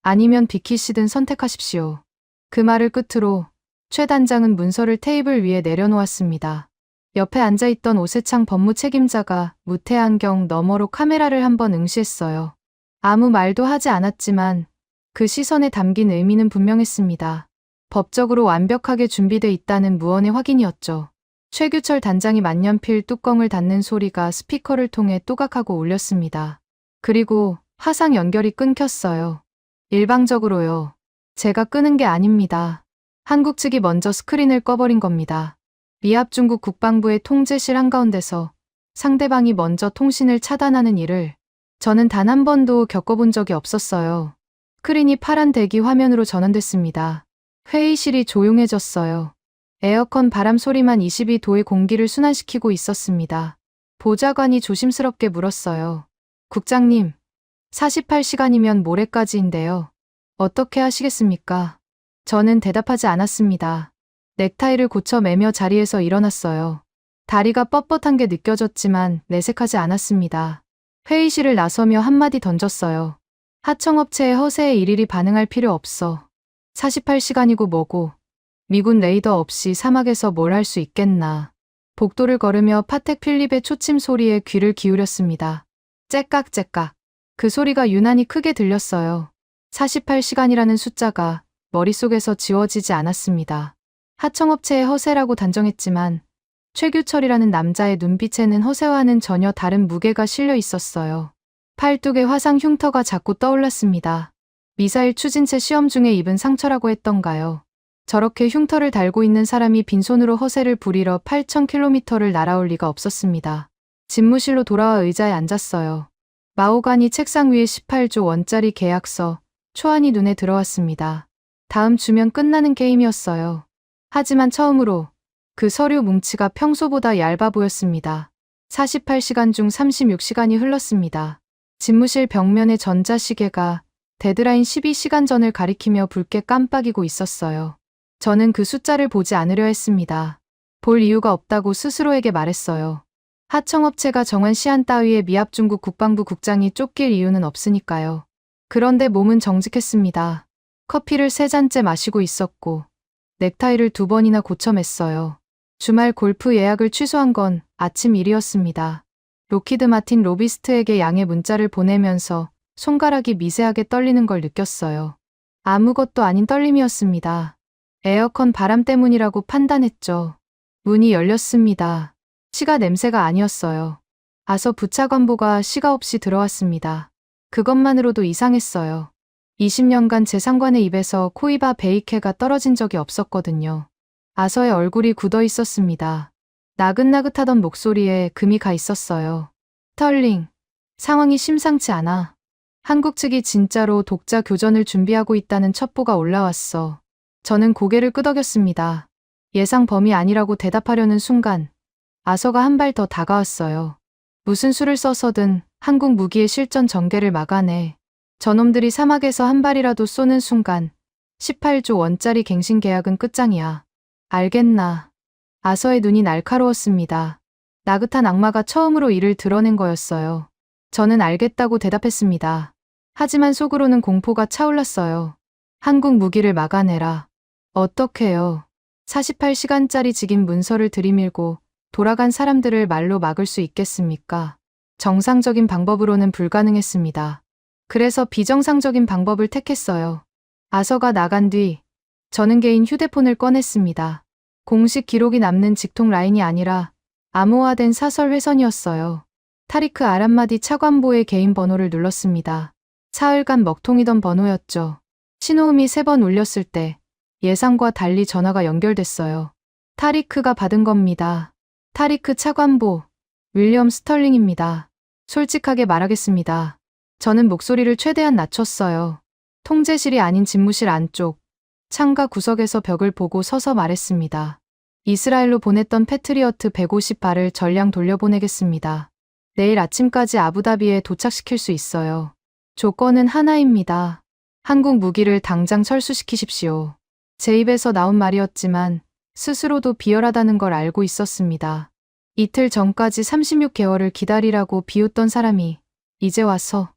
아니면 비키시든 선택하십시오. 그 말을 끝으로 최 단장은 문서를 테이블 위에 내려놓았습니다. 옆에 앉아있던 오세창 법무 책임자가 무태 안경 너머로 카메라를 한번 응시했어요. 아무 말도 하지 않았지만 그 시선에 담긴 의미는 분명했습니다. 법적으로 완벽하게 준비돼 있다는 무언의 확인이었죠. 최규철 단장이 만년필 뚜껑을 닫는 소리가 스피커를 통해 또각하고 울렸습니다. 그리고 화상 연결이 끊겼어요. 일방적으로요. 제가 끄는 게 아닙니다. 한국 측이 먼저 스크린을 꺼버린 겁니다. 미합 중국 국방부의 통제실 한가운데서 상대방이 먼저 통신을 차단하는 일을 저는 단 한 번도 겪어본 적이 없었어요. 스크린이 파란 대기 화면으로 전환됐습니다. 회의실이 조용해졌어요. 에어컨 바람 소리만 22도의 공기를 순환시키고 있었습니다. 보좌관이 조심스럽게 물었어요. 국장님, 48시간이면 모레까지인데요. 어떻게 하시겠습니까? 저는 대답하지 않았습니다. 넥타이를 고쳐 매며 자리에서 일어났어요. 다리가 뻣뻣한 게 느껴졌지만 내색하지 않았습니다. 회의실을 나서며 한마디 던졌어요. 하청업체의 허세에 일일이 반응할 필요 없어. 48시간이고 뭐고 미군 레이더 없이 사막에서 뭘 할 수 있겠나. 복도를 걸으며 파텍 필립의 초침 소리에 귀를 기울였습니다. 째깍째깍. 그 소리가 유난히 크게 들렸어요. 48시간이라는 숫자가 머릿속에서 지워지지 않았습니다. 하청업체의 허세라고 단정했지만 최규철이라는 남자의 눈빛에는 허세와는 전혀 다른 무게가 실려 있었어요. 팔뚝에 화상 흉터가 자꾸 떠올랐습니다. 미사일 추진체 시험 중에 입은 상처라고 했던가요. 저렇게 흉터를 달고 있는 사람이 빈손으로 허세를 부리러 8,000km를 날아올 리가 없었습니다. 집무실로 돌아와 의자에 앉았어요. 마오간이 책상 위에 18조 원짜리 계약서, 초안이 눈에 들어왔습니다. 다음 주면 끝나는 게임이었어요. 하지만 처음으로 그 서류 뭉치가 평소보다 얇아 보였습니다. 48시간 중 36시간이 흘렀습니다. 집무실 벽면의 전자시계가 데드라인 12시간 전을 가리키며 붉게 깜빡이고 있었어요. 저는 그 숫자를 보지 않으려 했습니다. 볼 이유가 없다고 스스로에게 말했어요. 하청업체가 정한 시한 따위에 미합 중국 국방부 국장이 쫓길 이유는 없으니까요. 그런데 몸은 정직했습니다. 커피를 3잔째 마시고 있었고 넥타이를 2번이나 고쳐 맸어요. 주말 골프 예약을 취소한 건 아침 일이었습니다. 로키드 마틴 로비스트에게 양해 문자를 보내면서 손가락이 미세하게 떨리는 걸 느꼈어요. 아무것도 아닌 떨림이었습니다. 에어컨 바람 때문이라고 판단했죠. 문이 열렸습니다. 시가 냄새가 아니었어요. 아서 부차관보가 시가 없이 들어왔습니다. 그것만으로도 이상했어요. 20년간 제 상관의 입에서 코이바 베이케가 떨어진 적이 없었거든요. 아서의 얼굴이 굳어 있었습니다. 나긋나긋하던 목소리에 금이 가 있었어요. 스털링, 상황이 심상치 않아. 한국 측이 진짜로 독자 교전을 준비하고 있다는 첩보가 올라왔어. 저는 고개를 끄덕였습니다. 예상 범위 아니라고 대답하려는 순간 아서가 한 발 더 다가왔어요. 무슨 수를 써서든 한국 무기의 실전 전개를 막아내. 저놈들이 사막에서 한 발이라도 쏘는 순간 18조 원짜리 갱신 계약은 끝장이야. 알겠나. 아서의 눈이 날카로웠습니다. 나긋한 악마가 처음으로 이를 드러낸 거였어요. 저는 알겠다고 대답했습니다. 하지만 속으로는 공포가 차올랐어요. 한국 무기를 막아내라. 어떻게요? 48시간짜리 직인 문서를 들이밀고 돌아간 사람들을 말로 막을 수 있겠습니까? 정상적인 방법으로는 불가능했습니다. 그래서 비정상적인 방법을 택했어요. 아서가 나간 뒤 저는 개인 휴대폰을 꺼냈습니다. 공식 기록이 남는 직통 라인이 아니라 암호화된 사설 회선이었어요. 타리크 아람마디 차관보의 개인 번호를 눌렀습니다. 사흘간 먹통이던 번호였죠. 신호음이 3번 울렸을 때 예상과 달리 전화가 연결됐어요. 타리크가 받은 겁니다. 타리크 차관보, 윌리엄 스털링입니다. 솔직하게 말하겠습니다. 저는 목소리를 최대한 낮췄어요. 통제실이 아닌 집무실 안쪽, 창가 구석에서 벽을 보고 서서 말했습니다. 이스라엘로 보냈던 패트리어트 150발을 전량 돌려보내겠습니다. 내일 아침까지 아부다비에 도착시킬 수 있어요. 조건은 하나입니다. 한국 무기를 당장 철수시키십시오. 제 입에서 나온 말이었지만 스스로도 비열하다는 걸 알고 있었습니다. 이틀 전까지 36개월을 기다리라고 비웃던 사람이 이제 와서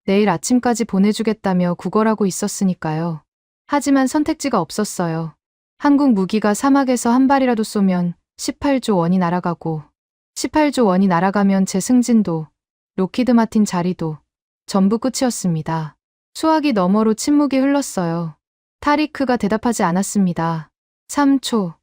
내일 아침까지 보내주겠다며 구걸하고 있었으니까요. 하지만 선택지가 없었어요. 한국 무기가 사막에서 한 발이라도 쏘면 18조 원이 날아가고 18조 원이 날아가면 제 승진도 로키드 마틴 자리도 전부 끝이었습니다. 수화기 너머로 침묵이 흘렀어요. 타리크가 대답하지 않았습니다. 3초,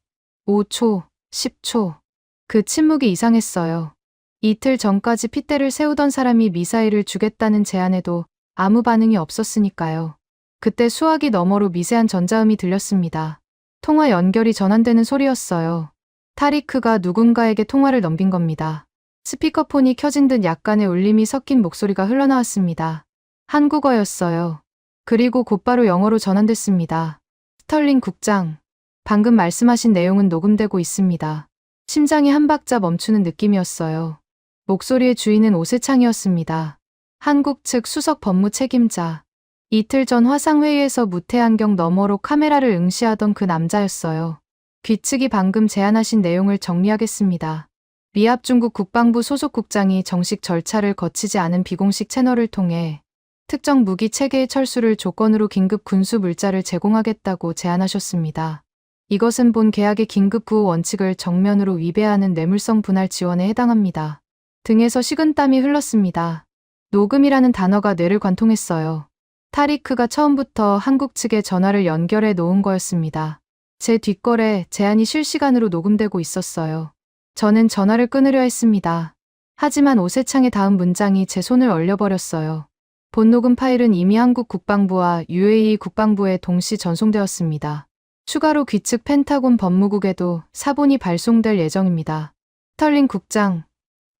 5초, 10초. 그 침묵이 이상했어요. 이틀 전까지 핏대를 세우던 사람이 미사일을 주겠다는 제안에도 아무 반응이 없었으니까요. 그때 수화기 너머로 미세한 전자음이 들렸습니다. 통화 연결이 전환되는 소리였어요. 타리크가 누군가에게 통화를 넘긴 겁니다. 스피커폰이 켜진 듯 약간의 울림이 섞인 목소리가 흘러나왔습니다. 한국어였어요. 그리고 곧바로 영어로 전환됐습니다. 스털링 국장, 방금 말씀하신 내용은 녹음되고 있습니다. 심장이 한 박자 멈추는 느낌이었어요. 목소리의 주인은 오세창이었습니다. 한국 측 수석 법무 책임자. 이틀 전 화상회의에서 무태안경 너머로 카메라를 응시하던 그 남자였어요. 귀측이 방금 제안하신 내용을 정리하겠습니다. 리압 중국 국방부 소속 국장이 정식 절차를 거치지 않은 비공식 채널을 통해 특정 무기 체계의 철수를 조건으로 긴급 군수 물자를 제공하겠다고 제안하셨습니다. 이것은 본 계약의 긴급 구호 원칙을 정면으로 위배하는 뇌물성 분할 지원에 해당합니다. 등에서 식은땀이 흘렀습니다. 녹음이라는 단어가 뇌를 관통했어요. 타리크가 처음부터 한국 측에 전화를 연결해 놓은 거였습니다. 제 뒷거래 제안이 실시간으로 녹음되고 있었어요. 저는 전화를 끊으려 했습니다. 하지만 오세창의 다음 문장이 제 손을 얼려버렸어요. 본 녹음 파일은 이미 한국 국방부와 UAE 국방부에 동시 전송되었습니다. 추가로 귀측 펜타곤 법무국에도 사본이 발송될 예정입니다. 스털링 국장,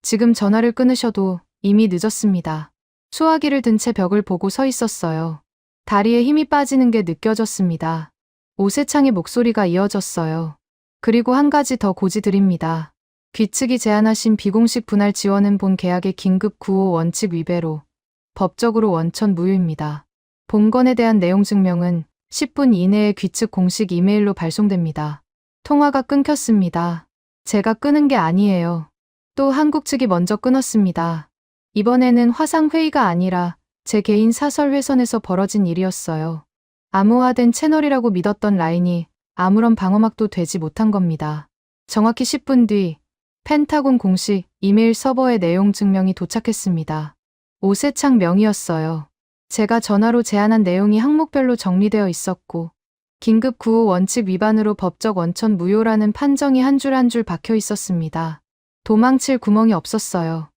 지금 전화를 끊으셔도 이미 늦었습니다. 수화기를 든 채 벽을 보고 서 있었어요. 다리에 힘이 빠지는 게 느껴졌습니다. 오세창의 목소리가 이어졌어요. 그리고 한 가지 더 고지드립니다. 귀측이 제안하신 비공식 분할 지원은 본 계약의 긴급 구호 원칙 위배로 법적으로 원천 무효입니다. 본건에 대한 내용 증명은 10분 이내에 귀측 공식 이메일로 발송됩니다. 통화가 끊겼습니다. 제가 끊은 게 아니에요. 또 한국 측이 먼저 끊었습니다. 이번에는 화상회의가 아니라 제 개인 사설 회선에서 벌어진 일이었어요. 암호화된 채널이라고 믿었던 라인이 아무런 방어막도 되지 못한 겁니다. 정확히 10분 뒤 펜타곤 공식 이메일 서버에 내용 증명이 도착했습니다. 오세창 명의였어요. 제가 전화로 제안한 내용이 항목별로 정리되어 있었고 긴급 구호 원칙 위반으로 법적 원천 무효라는 판정이 한 줄 한 줄 박혀 있었습니다. 도망칠 구멍이 없었어요.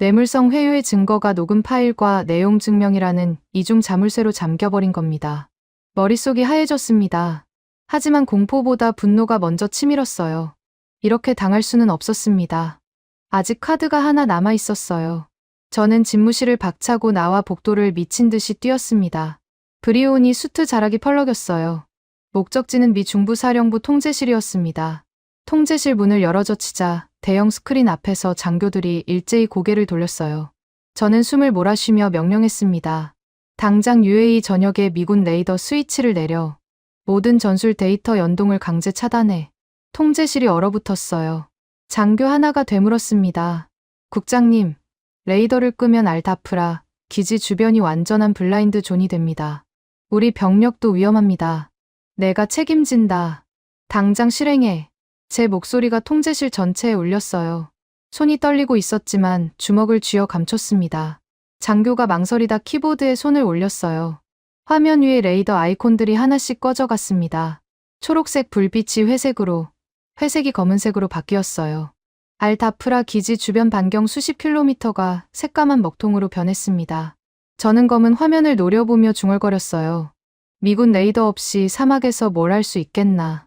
뇌물성 회유의 증거가 녹음 파일과 내용 증명이라는 이중 자물쇠로 잠겨버린 겁니다. 머릿속이 하얘졌습니다. 하지만 공포보다 분노가 먼저 치밀었어요. 이렇게 당할 수는 없었습니다. 아직 카드가 하나 남아 있었어요. 저는 집무실을 박차고 나와 복도를 미친 듯이 뛰었습니다. 브리온이 수트 자락이 펄럭였어요. 목적지는 미 중부사령부 통제실이었습니다. 통제실 문을 열어젖히자 대형 스크린 앞에서 장교들이 일제히 고개를 돌렸어요. 저는 숨을 몰아쉬며 명령했습니다. 당장 UAE 전역에 미군 레이더 스위치를 내려 모든 전술 데이터 연동을 강제 차단해. 통제실이 얼어붙었어요. 장교 하나가 되물었습니다. 국장님, 레이더를 끄면 알다프라 기지 주변이 완전한 블라인드 존이 됩니다. 우리 병력도 위험합니다. 내가 책임진다. 당장 실행해. 제 목소리가 통제실 전체에 울렸어요. 손이 떨리고 있었지만 주먹을 쥐어 감췄습니다. 장교가 망설이다 키보드에 손을 올렸어요. 화면 위에 레이더 아이콘들이 하나씩 꺼져갔습니다. 초록색 불빛이 회색이 검은색으로 바뀌었어요. 알다프라 기지 주변 반경 수십 킬로미터가 새까만 먹통으로 변했습니다. 저는 검은 화면을 노려보며 중얼거렸어요. 미군 레이더 없이 사막에서 뭘 할 수 있겠나.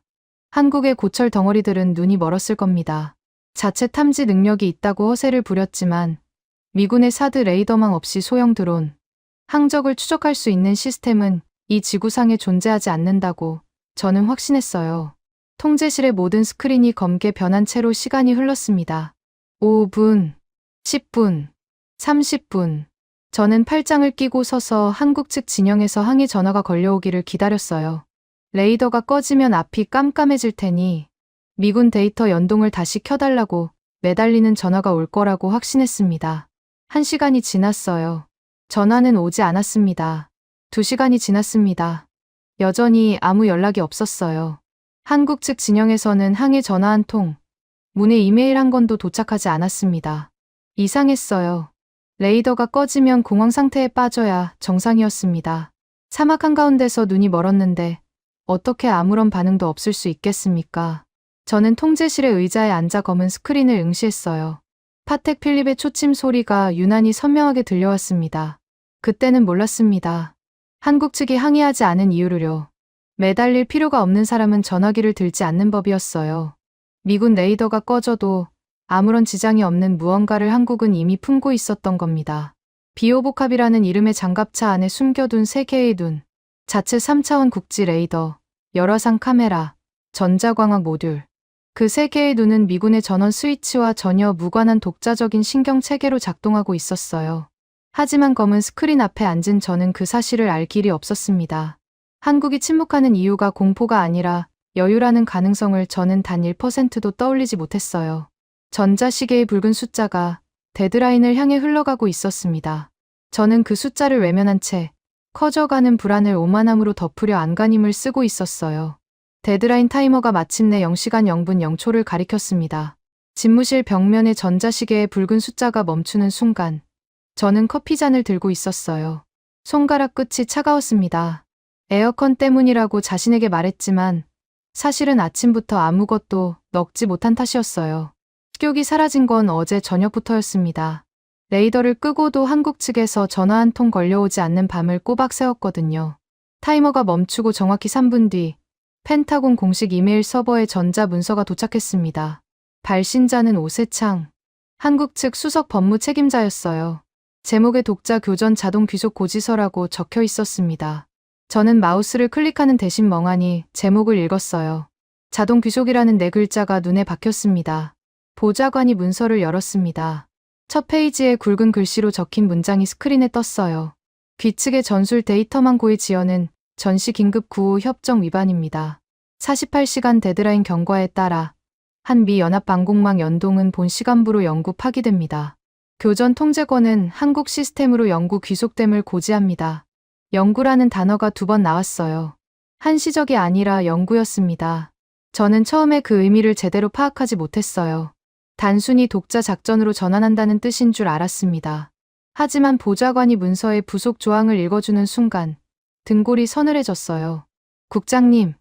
한국의 고철 덩어리들은 눈이 멀었을 겁니다. 자체 탐지 능력이 있다고 허세를 부렸지만 미군의 사드 레이더망 없이 소형 드론, 항적을 추적할 수 있는 시스템은 이 지구상에 존재하지 않는다고 저는 확신했어요. 통제실의 모든 스크린이 검게 변한 채로 시간이 흘렀습니다. 5분, 10분, 30분. 저는 팔짱을 끼고 서서 한국 측 진영에서 항의 전화가 걸려오기를 기다렸어요. 레이더가 꺼지면 앞이 깜깜해질 테니 미군 데이터 연동을 다시 켜달라고 매달리는 전화가 올 거라고 확신했습니다. 1시간이 지났어요. 전화는 오지 않았습니다. 2시간이 지났습니다. 여전히 아무 연락이 없었어요. 한국 측 진영에서는 항해 전화 한 통, 문에 이메일 한 건도 도착하지 않았습니다. 이상했어요. 레이더가 꺼지면 공황 상태에 빠져야 정상이었습니다. 사막 한가운데서 눈이 멀었는데 어떻게 아무런 반응도 없을 수 있겠습니까? 저는 통제실의 의자에 앉아 검은 스크린을 응시했어요. 파텍 필립의 초침 소리가 유난히 선명하게 들려왔습니다. 그때는 몰랐습니다. 한국 측이 항의하지 않은 이유를요. 매달릴 필요가 없는 사람은 전화기를 들지 않는 법이었어요. 미군 레이더가 꺼져도 아무런 지장이 없는 무언가를 한국은 이미 품고 있었던 겁니다. 비오복합이라는 이름의 장갑차 안에 숨겨둔 3개의 눈, 자체 3차원 국지 레이더, 열화상 카메라, 전자광학 모듈. 그 3개의 눈은 미군의 전원 스위치와 전혀 무관한 독자적인 신경 체계로 작동하고 있었어요. 하지만 검은 스크린 앞에 앉은 저는 그 사실을 알 길이 없었습니다. 한국이 침묵하는 이유가 공포가 아니라 여유라는 가능성을 저는 단 1%도 떠올리지 못했어요. 전자시계의 붉은 숫자가 데드라인을 향해 흘러가고 있었습니다. 저는 그 숫자를 외면한 채 커져가는 불안을 오만함으로 덮으려 안간힘을 쓰고 있었어요. 데드라인 타이머가 마침내 0시간 0분 0초를 가리켰습니다. 집무실 벽면의 전자시계의 붉은 숫자가 멈추는 순간 저는 커피잔을 들고 있었어요. 손가락 끝이 차가웠습니다. 에어컨 때문이라고 자신에게 말했지만 사실은 아침부터 아무것도 먹지 못한 탓이었어요. 식욕이 사라진 건 어제 저녁부터였습니다. 레이더를 끄고도 한국 측에서 전화 한 통 걸려오지 않는 밤을 꼬박 새웠거든요. 타이머가 멈추고 정확히 3분 뒤 펜타곤 공식 이메일 서버에 전자 문서가 도착했습니다. 발신자는 오세창, 한국 측 수석 법무 책임자였어요. 제목에 독자 교전 자동 귀속 고지서라고 적혀 있었습니다. 저는 마우스를 클릭하는 대신 멍하니 제목을 읽었어요. 자동 귀속이라는 4글자가 눈에 박혔습니다. 보좌관이 문서를 열었습니다. 첫 페이지에 굵은 글씨로 적힌 문장이 스크린에 떴어요. 귀측의 전술 데이터망 고의 지연은 전시 긴급 구호 협정 위반입니다. 48시간 데드라인 경과에 따라 한미 연합 방공망 연동은 본 시간부로 영구 파기됩니다. 교전 통제권은 한국 시스템으로 영구 귀속됨을 고지합니다. 영구라는 단어가 2번 나왔어요. 한시적이 아니라 영구였습니다. 저는 처음에 그 의미를 제대로 파악하지 못했어요. 단순히 독자 작전으로 전환한다는 뜻인 줄 알았습니다. 하지만 보좌관이 문서의 부속 조항을 읽어주는 순간 등골이 서늘해졌어요. 국장님,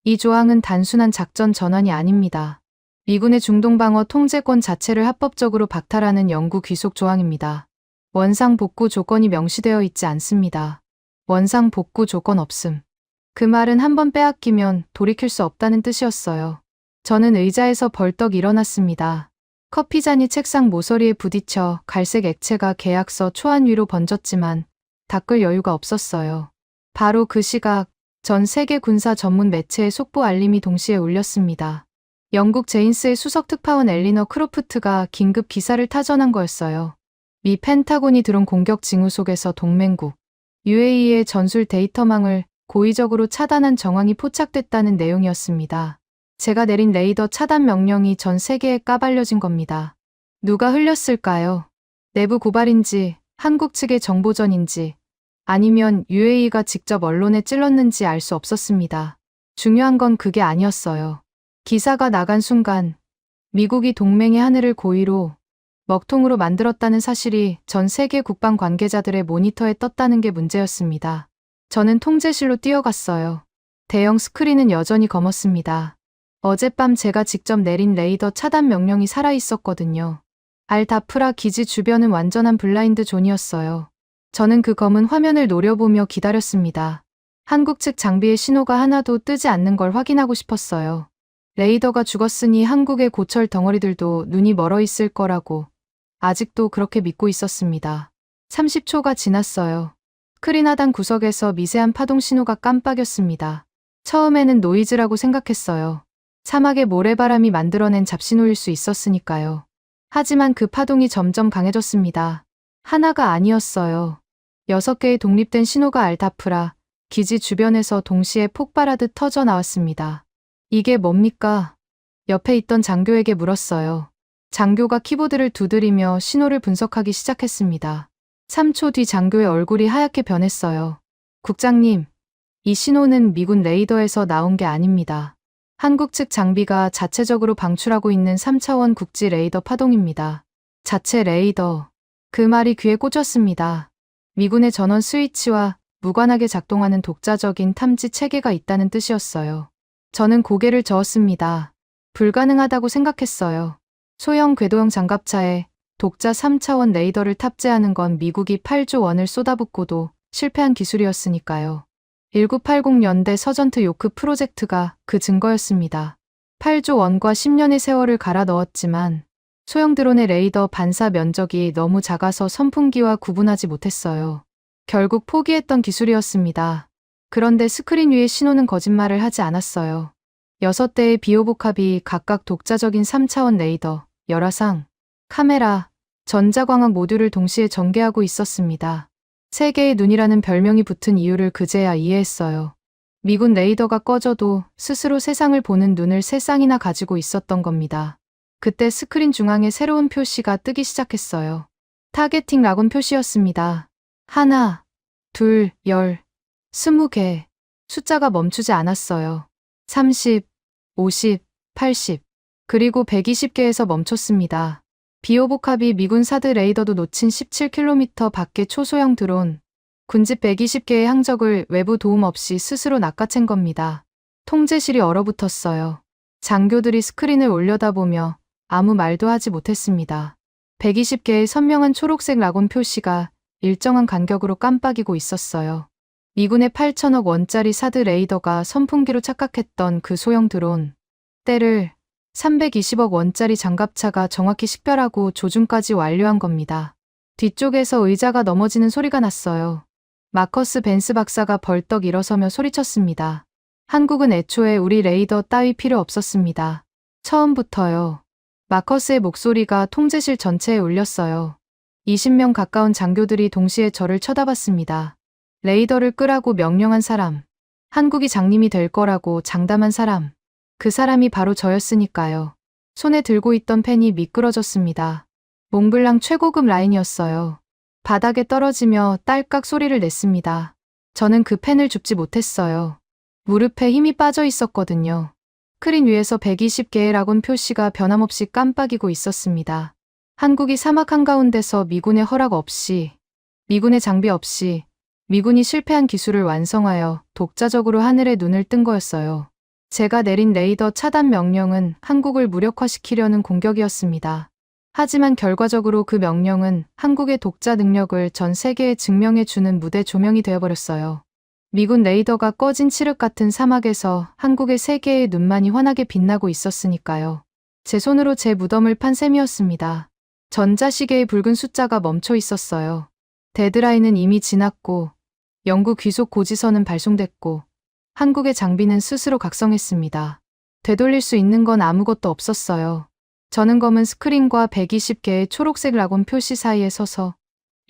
이 조항은 단순한 작전 전환이 아닙니다. 미군의 중동방어 통제권 자체를 합법적으로 박탈하는 영구 귀속 조항입니다. 원상 복구 조건이 명시되어 있지 않습니다. 원상 복구 조건 없음. 그 말은 한번 빼앗기면 돌이킬 수 없다는 뜻이었어요. 저는 의자에서 벌떡 일어났습니다. 커피잔이 책상 모서리에 부딪혀 갈색 액체가 계약서 초안 위로 번졌지만 닦을 여유가 없었어요. 바로 그 시각 전 세계 군사 전문 매체의 속보 알림이 동시에 울렸습니다. 영국 제인스의 수석 특파원 엘리너 크로프트가 긴급 기사를 타전한 거였어요. 미 펜타곤이 드론 공격 징후 속에서 동맹국 UAE의 전술 데이터망을 고의적으로 차단한 정황이 포착됐다는 내용이었습니다. 제가 내린 레이더 차단 명령이 전 세계에 까발려진 겁니다. 누가 흘렸을까요? 내부 고발인지, 한국 측의 정보전인지, 아니면 UAE가 직접 언론에 찔렀는지 알 수 없었습니다. 중요한 건 그게 아니었어요. 기사가 나간 순간 미국이 동맹의 하늘을 고의로 먹통으로 만들었다는 사실이 전 세계 국방 관계자들의 모니터에 떴다는 게 문제였습니다. 저는 통제실로 뛰어갔어요. 대형 스크린은 여전히 검었습니다. 어젯밤 제가 직접 내린 레이더 차단 명령이 살아있었거든요. 알다프라 기지 주변은 완전한 블라인드 존이었어요. 저는 그 검은 화면을 노려보며 기다렸습니다. 한국 측 장비의 신호가 하나도 뜨지 않는 걸 확인하고 싶었어요. 레이더가 죽었으니 한국의 고철 덩어리들도 눈이 멀어 있을 거라고 아직도 그렇게 믿고 있었습니다. 30초가 지났어요. 스크린 하단 구석에서 미세한 파동 신호가 깜빡였습니다. 처음에는 노이즈라고 생각했어요. 사막의 모래바람이 만들어낸 잡신호일 수 있었으니까요. 하지만 그 파동이 점점 강해졌습니다. 하나가 아니었어요. 6개의 독립된 신호가 알다프라 기지 주변에서 동시에 폭발하듯 터져 나왔습니다. 이게 뭡니까? 옆에 있던 장교에게 물었어요. 장교가 키보드를 두드리며 신호를 분석하기 시작했습니다. 3초 뒤 장교의 얼굴이 하얗게 변했어요. 국장님, 이 신호는 미군 레이더에서 나온 게 아닙니다. 한국 측 장비가 자체적으로 방출하고 있는 3차원 국지 레이더 파동입니다. 자체 레이더. 그 말이 귀에 꽂혔습니다. 미군의 전원 스위치와 무관하게 작동하는 독자적인 탐지 체계가 있다는 뜻이었어요. 저는 고개를 저었습니다. 불가능하다고 생각했어요. 소형 궤도형 장갑차에 독자 3차원 레이더를 탑재하는 건 미국이 8조 원을 쏟아붓고도 실패한 기술이었으니까요. 1980년대 서전트 요크 프로젝트가 그 증거였습니다. 8조 원과 10년의 세월을 갈아 넣었지만 소형 드론의 레이더 반사 면적이 너무 작아서 선풍기와 구분하지 못했어요. 결국 포기했던 기술이었습니다. 그런데 스크린 위의 신호는 거짓말을 하지 않았어요. 6대의 비호복합이 각각 독자적인 3차원 레이더, 열화상, 카메라, 전자광학 모듈을 동시에 전개하고 있었습니다. 세계의 눈이라는 별명이 붙은 이유를 그제야 이해했어요. 미군 레이더가 꺼져도 스스로 세상을 보는 눈을 3쌍이나 가지고 있었던 겁니다. 그때 스크린 중앙에 새로운 표시가 뜨기 시작했어요. 타겟팅 라곤 표시였습니다. 1, 2, 10, 20개. 숫자가 멈추지 않았어요. 30, 50, 80, 그리고 120개에서 멈췄습니다. 비호복합이 미군 사드 레이더도 놓친 17km 밖의 초소형 드론, 군집 120개의 항적을 외부 도움 없이 스스로 낚아챈 겁니다. 통제실이 얼어붙었어요. 장교들이 스크린을 올려다보며 아무 말도 하지 못했습니다. 120개의 선명한 초록색 라곤 표시가 일정한 간격으로 깜빡이고 있었어요. 미군의 8천억 원짜리 사드 레이더가 선풍기로 착각했던 그 소형 드론. 때를 320억 원짜리 장갑차가 정확히 식별하고 조준까지 완료한 겁니다. 뒤쪽에서 의자가 넘어지는 소리가 났어요. 마커스 벤스 박사가 벌떡 일어서며 소리쳤습니다. 한국은 애초에 우리 레이더 따위 필요 없었습니다. 처음부터요. 마커스의 목소리가 통제실 전체에 울렸어요. 20명 가까운 장교들이 동시에 저를 쳐다봤습니다. 레이더를 끄라고 명령한 사람. 한국이 장님이 될 거라고 장담한 사람. 그 사람이 바로 저였으니까요. 손에 들고 있던 펜이 미끄러졌습니다. 몽블랑 최고급 라인이었어요. 바닥에 떨어지며 딸깍 소리를 냈습니다. 저는 그 펜을 줍지 못했어요. 무릎에 힘이 빠져 있었거든요. 스크린 위에서 120개의 라곤 표시가 변함없이 깜빡이고 있었습니다. 한국이 사막 한가운데서 미군의 허락 없이, 미군의 장비 없이, 미군이 실패한 기술을 완성하여 독자적으로 하늘에 눈을 뜬 거였어요. 제가 내린 레이더 차단 명령은 한국을 무력화시키려는 공격이었습니다. 하지만 결과적으로 그 명령은 한국의 독자 능력을 전 세계에 증명해주는 무대 조명이 되어버렸어요. 미군 레이더가 꺼진 칠흑 같은 사막에서 한국의 세계의 눈만이 환하게 빛나고 있었으니까요. 제 손으로 제 무덤을 판 셈이었습니다. 전자시계의 붉은 숫자가 멈춰 있었어요. 데드라인은 이미 지났고 영구 귀속 고지서는 발송됐고 한국의 장비는 스스로 각성했습니다. 되돌릴 수 있는 건 아무것도 없었어요. 저는 검은 스크린과 120개의 초록색 라곤 표시 사이에 서서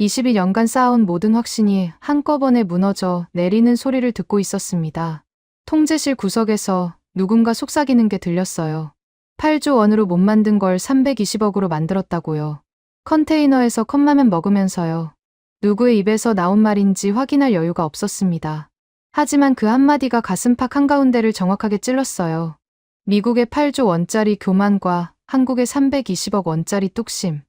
22년간 쌓아온 모든 확신이 한꺼번에 무너져 내리는 소리를 듣고 있었습니다. 통제실 구석에서 누군가 속삭이는 게 들렸어요. 8조 원으로 못 만든 걸 320억으로 만들었다고요. 컨테이너에서 컵라면 먹으면서요. 누구의 입에서 나온 말인지 확인할 여유가 없었습니다. 하지만 그 한마디가 가슴팍 한가운데를 정확하게 찔렀어요. 미국의 8조 원짜리 교만과 한국의 320억 원짜리 뚝심.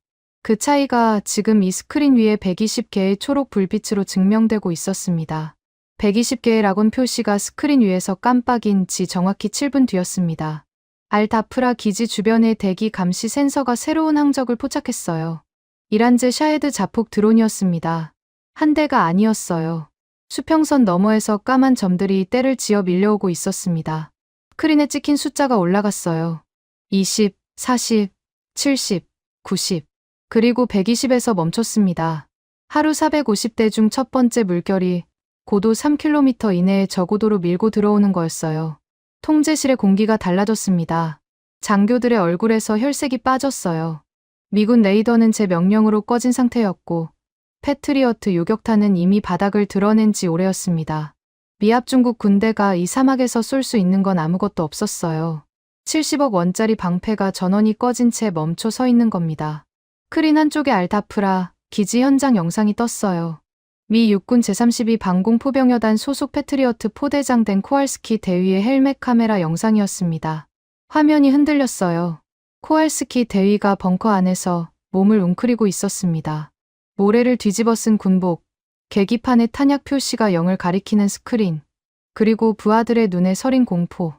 그 차이가 지금 이 스크린 위에 120개의 초록 불빛으로 증명되고 있었습니다. 120개의 라곤 표시가 스크린 위에서 깜빡인 지 정확히 7분 뒤였습니다. 알다프라 기지 주변의 대기 감시 센서가 새로운 항적을 포착했어요. 이란제 샤헤드 자폭 드론이었습니다. 한 대가 아니었어요. 수평선 너머에서 까만 점들이 때를 지어 밀려오고 있었습니다. 스크린에 찍힌 숫자가 올라갔어요. 20, 40, 70, 90, 그리고 120에서 멈췄습니다. 하루 450대 중 첫 번째 물결이 고도 3km 이내에 저고도로 밀고 들어오는 거였어요. 통제실의 공기가 달라졌습니다. 장교들의 얼굴에서 혈색이 빠졌어요. 미군 레이더는 제 명령으로 꺼진 상태였고 패트리어트 요격탄은 이미 바닥을 드러낸 지 오래였습니다. 미합 중국 군대가 이 사막에서 쏠 수 있는 건 아무것도 없었어요. 70억 원짜리 방패가 전원이 꺼진 채 멈춰 서 있는 겁니다. 스크린 한쪽에 알다프라 기지 현장 영상이 떴어요. 미 육군 제32 방공포병여단 소속 패트리어트 포대장 된 코알스키 대위의 헬멧 카메라 영상이었습니다. 화면이 흔들렸어요. 코알스키 대위가 벙커 안에서 몸을 웅크리고 있었습니다. 모래를 뒤집어 쓴 군복, 계기판의 탄약 표시가 0을 가리키는 스크린, 그리고 부하들의 눈에 서린 공포.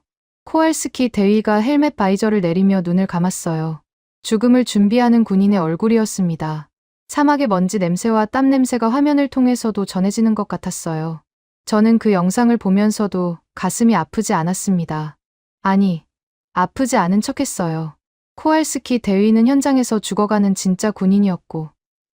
코알스키 대위가 헬멧 바이저를 내리며 눈을 감았어요. 죽음을 준비하는 군인의 얼굴이었습니다. 사막의 먼지 냄새와 땀 냄새가 화면을 통해서도 전해지는 것 같았어요. 저는 그 영상을 보면서도 가슴이 아프지 않았습니다. 아니, 아프지 않은 척했어요. 코알스키 대위는 현장에서 죽어가는 진짜 군인이었고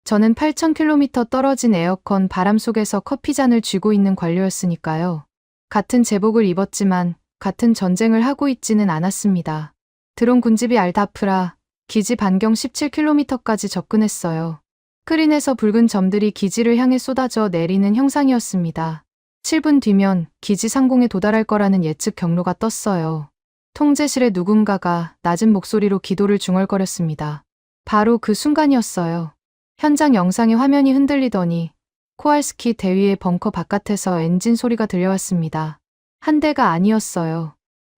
저는 8,000km 떨어진 에어컨 바람 속에서 커피잔을 쥐고 있는 관료였으니까요. 같은 제복을 입었지만 같은 전쟁을 하고 있지는 않았습니다. 드론 군집이 알다프라 기지 반경 17km까지 접근했어요. 스크린에서 붉은 점들이 기지를 향해 쏟아져 내리는 형상이었습니다. 7분 뒤면 기지 상공에 도달할 거라는 예측 경로가 떴어요. 통제실의 누군가가 낮은 목소리로 기도를 중얼거렸습니다. 바로 그 순간이었어요. 현장 영상의 화면이 흔들리더니 코알스키 대위의 벙커 바깥에서 엔진 소리가 들려왔습니다. 한 대가 아니었어요.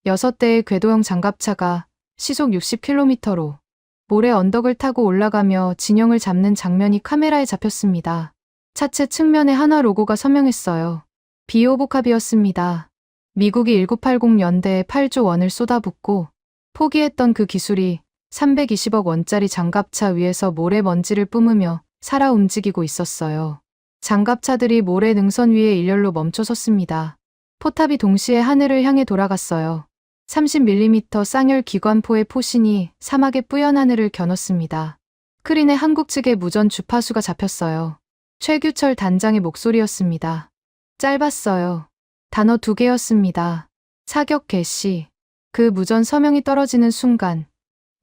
6대의 궤도형 장갑차가 시속 60km로 모래 언덕을 타고 올라가며 진영을 잡는 장면이 카메라에 잡혔습니다. 차체 측면에 한화 로고가 선명했어요. 비오복합이었습니다. 미국이 1980년대에 8조 원을 쏟아붓고 포기했던 그 기술이 320억 원짜리 장갑차 위에서 모래 먼지를 뿜으며 살아 움직이고 있었어요. 장갑차들이 모래 능선 위에 일렬로 멈춰 섰습니다. 포탑이 동시에 하늘을 향해 돌아갔어요. 30mm 쌍열 기관포의 포신이 사막의 뿌연 하늘을 겨눴습니다. 스크린에 한국 측의 무전 주파수가 잡혔어요. 최규철 단장의 목소리였습니다. 짧았어요. 단어 2개였습니다. 사격 개시. 그 무전 서명이 떨어지는 순간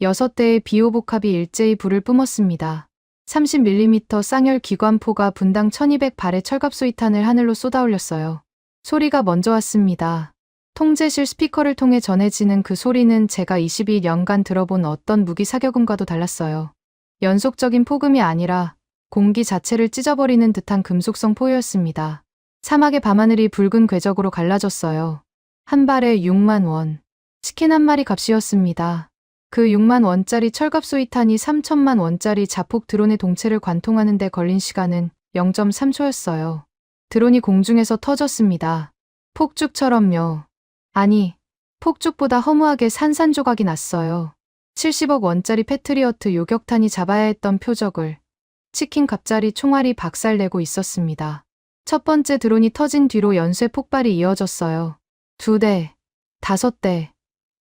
6대의 비오복합이 일제히 불을 뿜었습니다. 30mm 쌍열 기관포가 분당 1200발의 철갑소위탄을 하늘로 쏟아올렸어요. 소리가 먼저 왔습니다. 통제실 스피커를 통해 전해지는 그 소리는 제가 22년간 들어본 어떤 무기 사격음과도 달랐어요. 연속적인 폭음이 아니라 공기 자체를 찢어버리는 듯한 금속성 포효였습니다. 사막의 밤하늘이 붉은 궤적으로 갈라졌어요. 한 발에 6만 원. 치킨 한 마리 값이었습니다. 그 6만 원짜리 철갑소위탄이 3천만 원짜리 자폭 드론의 동체를 관통하는 데 걸린 시간은 0.3초였어요. 드론이 공중에서 터졌습니다. 폭죽처럼요. 아니, 폭죽보다 허무하게 산산조각이 났어요. 70억 원짜리 패트리어트 요격탄이 잡아야 했던 표적을 치킨 갑자리 총알이 박살내고 있었습니다. 첫 번째 드론이 터진 뒤로 연쇄 폭발이 이어졌어요. 2대, 5대,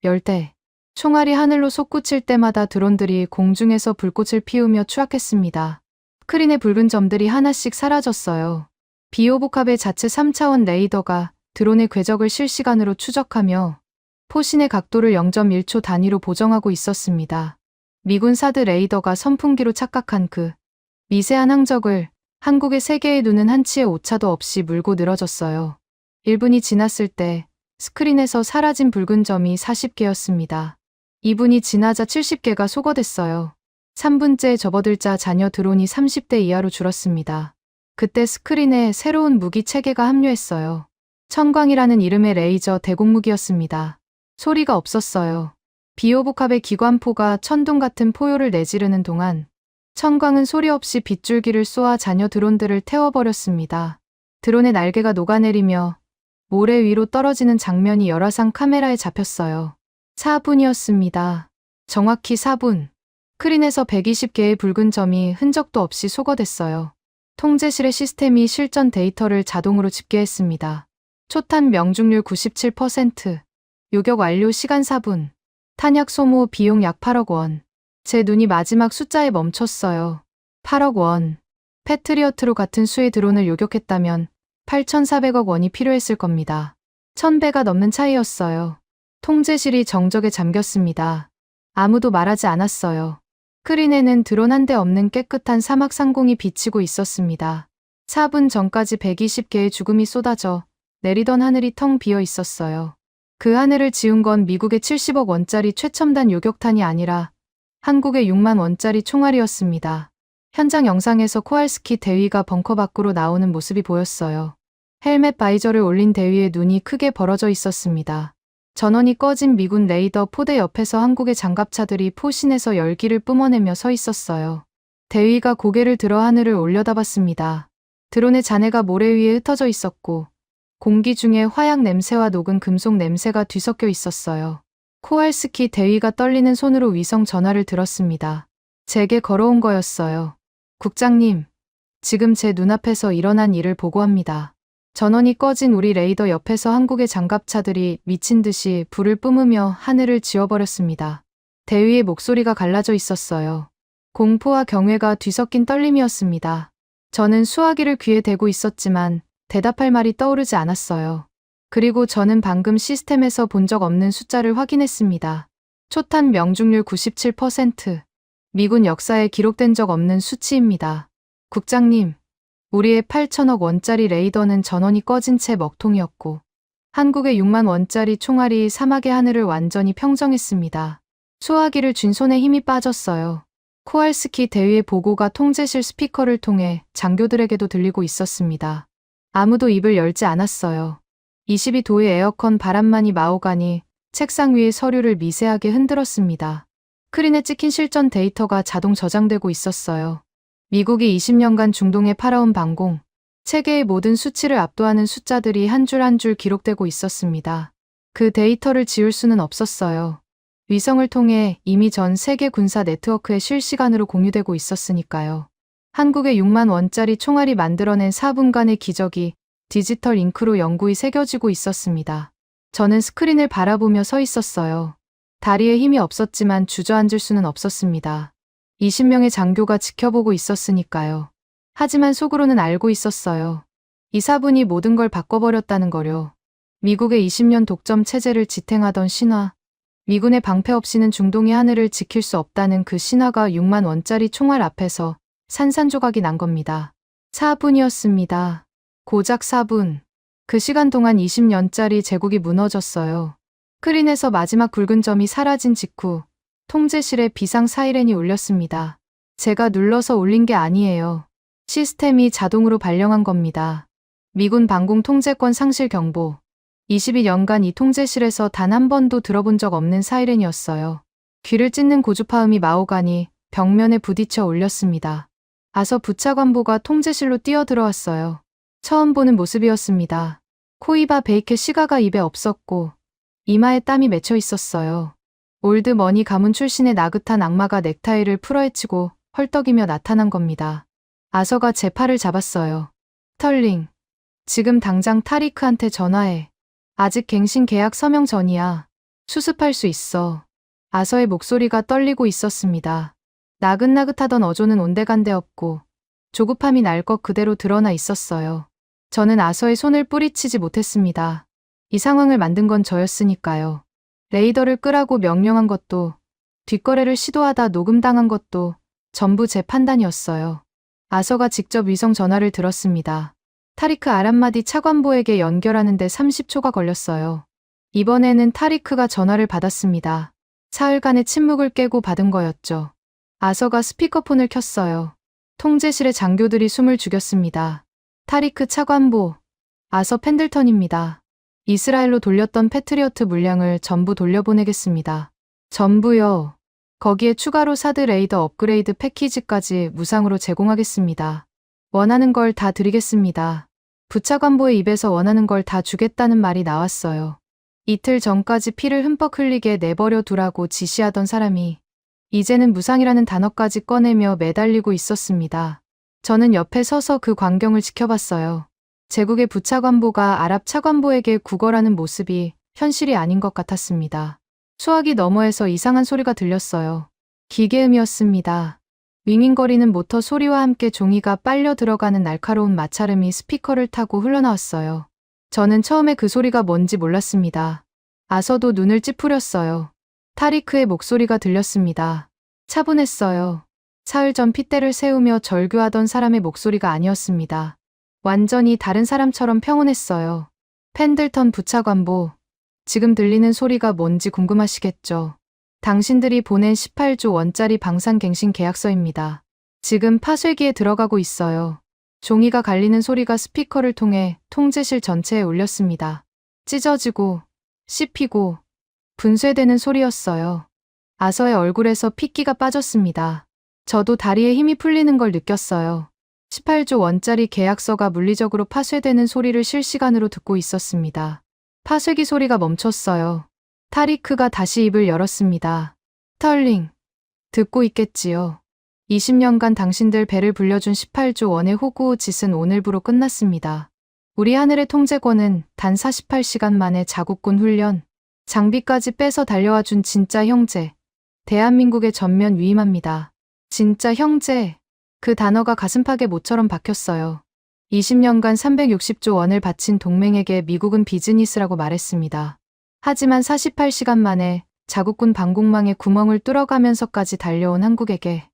10대. 총알이 하늘로 솟구칠 때마다 드론들이 공중에서 불꽃을 피우며 추락했습니다. 스크린의 붉은 점들이 하나씩 사라졌어요. 비오복합의 자체 3차원 레이더가 드론의 궤적을 실시간으로 추적하며 포신의 각도를 0.1초 단위로 보정하고 있었습니다. 미군 사드 레이더가 선풍기로 착각한 그 미세한 항적을 한국의 세계의 눈은 한치의 오차도 없이 물고 늘어졌어요. 1분이 지났을 때 스크린에서 사라진 붉은 점이 40개였습니다. 2분이 지나자 70개가 소거됐어요. 3분째 접어들자 잔여 드론이 30대 이하로 줄었습니다. 그때 스크린에 새로운 무기 체계가 합류했어요. 천광이라는 이름의 레이저 대공무기였습니다. 소리가 없었어요. 비오복합의 기관포가 천둥 같은 포효를 내지르는 동안 천광은 소리 없이 빗줄기를 쏘아 잔여 드론들을 태워버렸습니다. 드론의 날개가 녹아내리며 모래 위로 떨어지는 장면이 열화상 카메라에 잡혔어요. 4분이었습니다. 정확히 4분. 스크린에서 120개의 붉은 점이 흔적도 없이 소거됐어요. 통제실의 시스템이 실전 데이터를 자동으로 집계했습니다. 초탄 명중률 97%. 요격 완료 시간 4분. 탄약 소모 비용 약 8억 원. 제 눈이 마지막 숫자에 멈췄어요. 8억 원. 패트리어트로 같은 수의 드론을 요격했다면 8,400억 원이 필요했을 겁니다. 1,000배가 넘는 차이였어요. 통제실이 정적에 잠겼습니다. 아무도 말하지 않았어요. 스크린에는 드론 한 대 없는 깨끗한 사막 상공이 비치고 있었습니다. 4분 전까지 120개의 죽음이 쏟아져 내리던 하늘이 텅 비어 있었어요. 그 하늘을 지운 건 미국의 70억 원짜리 최첨단 요격탄이 아니라 한국의 6만 원짜리 총알이었습니다. 현장 영상에서 코알스키 대위가 벙커 밖으로 나오는 모습이 보였어요. 헬멧 바이저를 올린 대위의 눈이 크게 벌어져 있었습니다. 전원이 꺼진 미군 레이더 포대 옆에서 한국의 장갑차들이 포신에서 열기를 뿜어내며 서 있었어요. 대위가 고개를 들어 하늘을 올려다봤습니다. 드론의 잔해가 모래 위에 흩어져 있었고 공기 중에 화약 냄새와 녹은 금속 냄새가 뒤섞여 있었어요. 코알스키 대위가 떨리는 손으로 위성 전화를 들었습니다. 제게 걸어온 거였어요. 국장님, 지금 제 눈앞에서 일어난 일을 보고합니다. 전원이 꺼진 우리 레이더 옆에서 한국의 장갑차들이 미친 듯이 불을 뿜으며 하늘을 지워버렸습니다. 대위의 목소리가 갈라져 있었어요. 공포와 경외가 뒤섞인 떨림이었습니다. 저는 수화기를 귀에 대고 있었지만 대답할 말이 떠오르지 않았어요. 그리고 저는 방금 시스템에서 본 적 없는 숫자를 확인했습니다. 초탄 명중률 97%. 미군 역사에 기록된 적 없는 수치입니다. 국장님, 우리의 8천억 원짜리 레이더는 전원이 꺼진 채 먹통이었고 한국의 6만 원짜리 총알이 사막의 하늘을 완전히 평정했습니다. 수화기를 쥔 손에 힘이 빠졌어요. 코알스키 대위의 보고가 통제실 스피커를 통해 장교들에게도 들리고 있었습니다. 아무도 입을 열지 않았어요. 22도의 에어컨 바람만이 마오가니 책상 위의 서류를 미세하게 흔들었습니다. 스크린에 찍힌 실전 데이터가 자동 저장되고 있었어요. 미국이 20년간 중동에 팔아온 방공, 세계의 모든 수치를 압도하는 숫자들이 한 줄 한 줄 기록되고 있었습니다. 그 데이터를 지울 수는 없었어요. 위성을 통해 이미 전 세계 군사 네트워크에 실시간으로 공유되고 있었으니까요. 한국의 6만 원짜리 총알이 만들어낸 4분간의 기적이 디지털 잉크로 영구히 새겨지고 있었습니다. 저는 스크린을 바라보며 서 있었어요. 다리에 힘이 없었지만 주저앉을 수는 없었습니다. 20명의 장교가 지켜보고 있었으니까요. 하지만 속으로는 알고 있었어요. 이 4분이 모든 걸 바꿔버렸다는 거요. 미국의 20년 독점 체제를 지탱하던 신화, 미군의 방패 없이는 중동의 하늘을 지킬 수 없다는 그 신화가 6만 원짜리 총알 앞에서 산산조각이 난 겁니다. 4분이었습니다. 고작 4분. 그 시간 동안 20년짜리 제국이 무너졌어요. 스크린에서 마지막 굵은 점이 사라진 직후 통제실에 비상 사이렌이 울렸습니다. 제가 눌러서 울린 게 아니에요. 시스템이 자동으로 발령한 겁니다. 미군 방공 통제권 상실 경보. 22년간 이 통제실에서 단 한 번도 들어본 적 없는 사이렌이었어요. 귀를 찢는 고주파음이 마오가니 벽면에 부딪혀 울렸습니다. 아서 부차관보가 통제실로 뛰어들어왔어요. 처음 보는 모습이었습니다. 코이바 베이케 시가가 입에 없었고 이마에 땀이 맺혀 있었어요. 올드머니 가문 출신의 나긋한 악마가 넥타이를 풀어헤치고 헐떡이며 나타난 겁니다. 아서가 제 팔을 잡았어요. 스털링, 지금 당장 타리크한테 전화해. 아직 갱신 계약 서명 전이야. 수습할 수 있어. 아서의 목소리가 떨리고 있었습니다. 나긋나긋하던 어조는 온데간데 없고 조급함이 날 것 그대로 드러나 있었어요. 저는 아서의 손을 뿌리치지 못했습니다. 이 상황을 만든 건 저였으니까요. 레이더를 끄라고 명령한 것도, 뒷거래를 시도하다 녹음당한 것도 전부 제 판단이었어요. 아서가 직접 위성 전화를 들었습니다. 타리크 아람마디 차관보에게 연결하는데 30초가 걸렸어요. 이번에는 타리크가 전화를 받았습니다. 사흘간의 침묵을 깨고 받은 거였죠. 아서가 스피커폰을 켰어요. 통제실의 장교들이 숨을 죽였습니다. 타리크 차관보, 아서 펜들턴입니다. 이스라엘로 돌렸던 패트리어트 물량을 전부 돌려보내겠습니다. 전부요. 거기에 추가로 사드 레이더 업그레이드 패키지까지 무상으로 제공하겠습니다. 원하는 걸 다 드리겠습니다. 부차관보의 입에서 원하는 걸 다 주겠다는 말이 나왔어요. 이틀 전까지 피를 흠뻑 흘리게 내버려 두라고 지시하던 사람이 이제는 무상이라는 단어까지 꺼내며 매달리고 있었습니다. 저는 옆에 서서 그 광경을 지켜봤어요. 제국의 부차관보가 아랍 차관보에게 구걸하는 모습이 현실이 아닌 것 같았습니다. 수화기 너머에서 이상한 소리가 들렸어요. 기계음이었습니다. 윙윙거리는 모터 소리와 함께 종이가 빨려 들어가는 날카로운 마찰음이 스피커를 타고 흘러나왔어요. 저는 처음에 그 소리가 뭔지 몰랐습니다. 아서도 눈을 찌푸렸어요. 타리크의 목소리가 들렸습니다. 차분했어요. 사흘 전 핏대를 세우며 절규하던 사람의 목소리가 아니었습니다. 완전히 다른 사람처럼 평온했어요. 펜들턴 부차관보, 지금 들리는 소리가 뭔지 궁금하시겠죠? 당신들이 보낸 18조 원짜리 방산갱신 계약서입니다. 지금 파쇄기에 들어가고 있어요. 종이가 갈리는 소리가 스피커를 통해 통제실 전체에 울렸습니다. 찢어지고, 씹히고, 분쇄되는 소리였어요. 아서의 얼굴에서 핏기가 빠졌습니다. 저도 다리에 힘이 풀리는 걸 느꼈어요. 18조 원짜리 계약서가 물리적으로 파쇄되는 소리를 실시간으로 듣고 있었습니다. 파쇄기 소리가 멈췄어요. 타리크가 다시 입을 열었습니다. 스털링, 듣고 있겠지요. 20년간 당신들 배를 불려준 18조 원의 호구 짓은 오늘부로 끝났습니다. 우리 하늘의 통제권은 단 48시간 만에 자국군 훈련, 장비까지 빼서 달려와 준 진짜 형제, 대한민국의 전면 위임합니다. 진짜 형제, 그 단어가 가슴팍에 모처럼 박혔어요. 20년간 360조 원을 바친 동맹에게 미국은 비즈니스라고 말했습니다. 하지만 48시간 만에 자국군 방공망에 구멍을 뚫어가면서까지 달려온 한국에게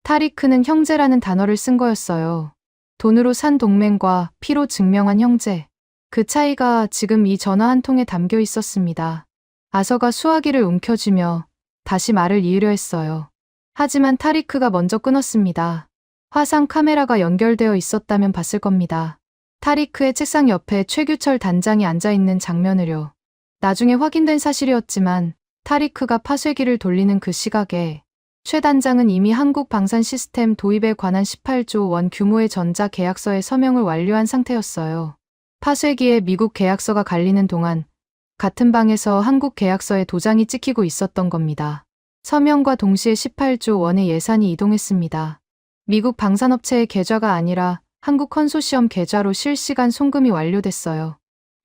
타리크는 형제라는 단어를 쓴 거였어요. 돈으로 산 동맹과 피로 증명한 형제. 그 차이가 지금 이 전화 한 통에 담겨 있었습니다. 아서가 수화기를 움켜쥐며 다시 말을 이으려 했어요. 하지만 타리크가 먼저 끊었습니다. 화상 카메라가 연결되어 있었다면 봤을 겁니다. 타리크의 책상 옆에 최규철 단장이 앉아있는 장면을요. 나중에 확인된 사실이었지만 타리크가 파쇄기를 돌리는 그 시각에 최 단장은 이미 한국 방산 시스템 도입에 관한 18조 원 규모의 전자 계약서에 서명을 완료한 상태였어요. 파쇄기에 미국 계약서가 갈리는 동안 같은 방에서 한국 계약서에 도장이 찍히고 있었던 겁니다. 서명과 동시에 18조 원의 예산이 이동했습니다. 미국 방산업체의 계좌가 아니라 한국 컨소시엄 계좌로 실시간 송금이 완료됐어요.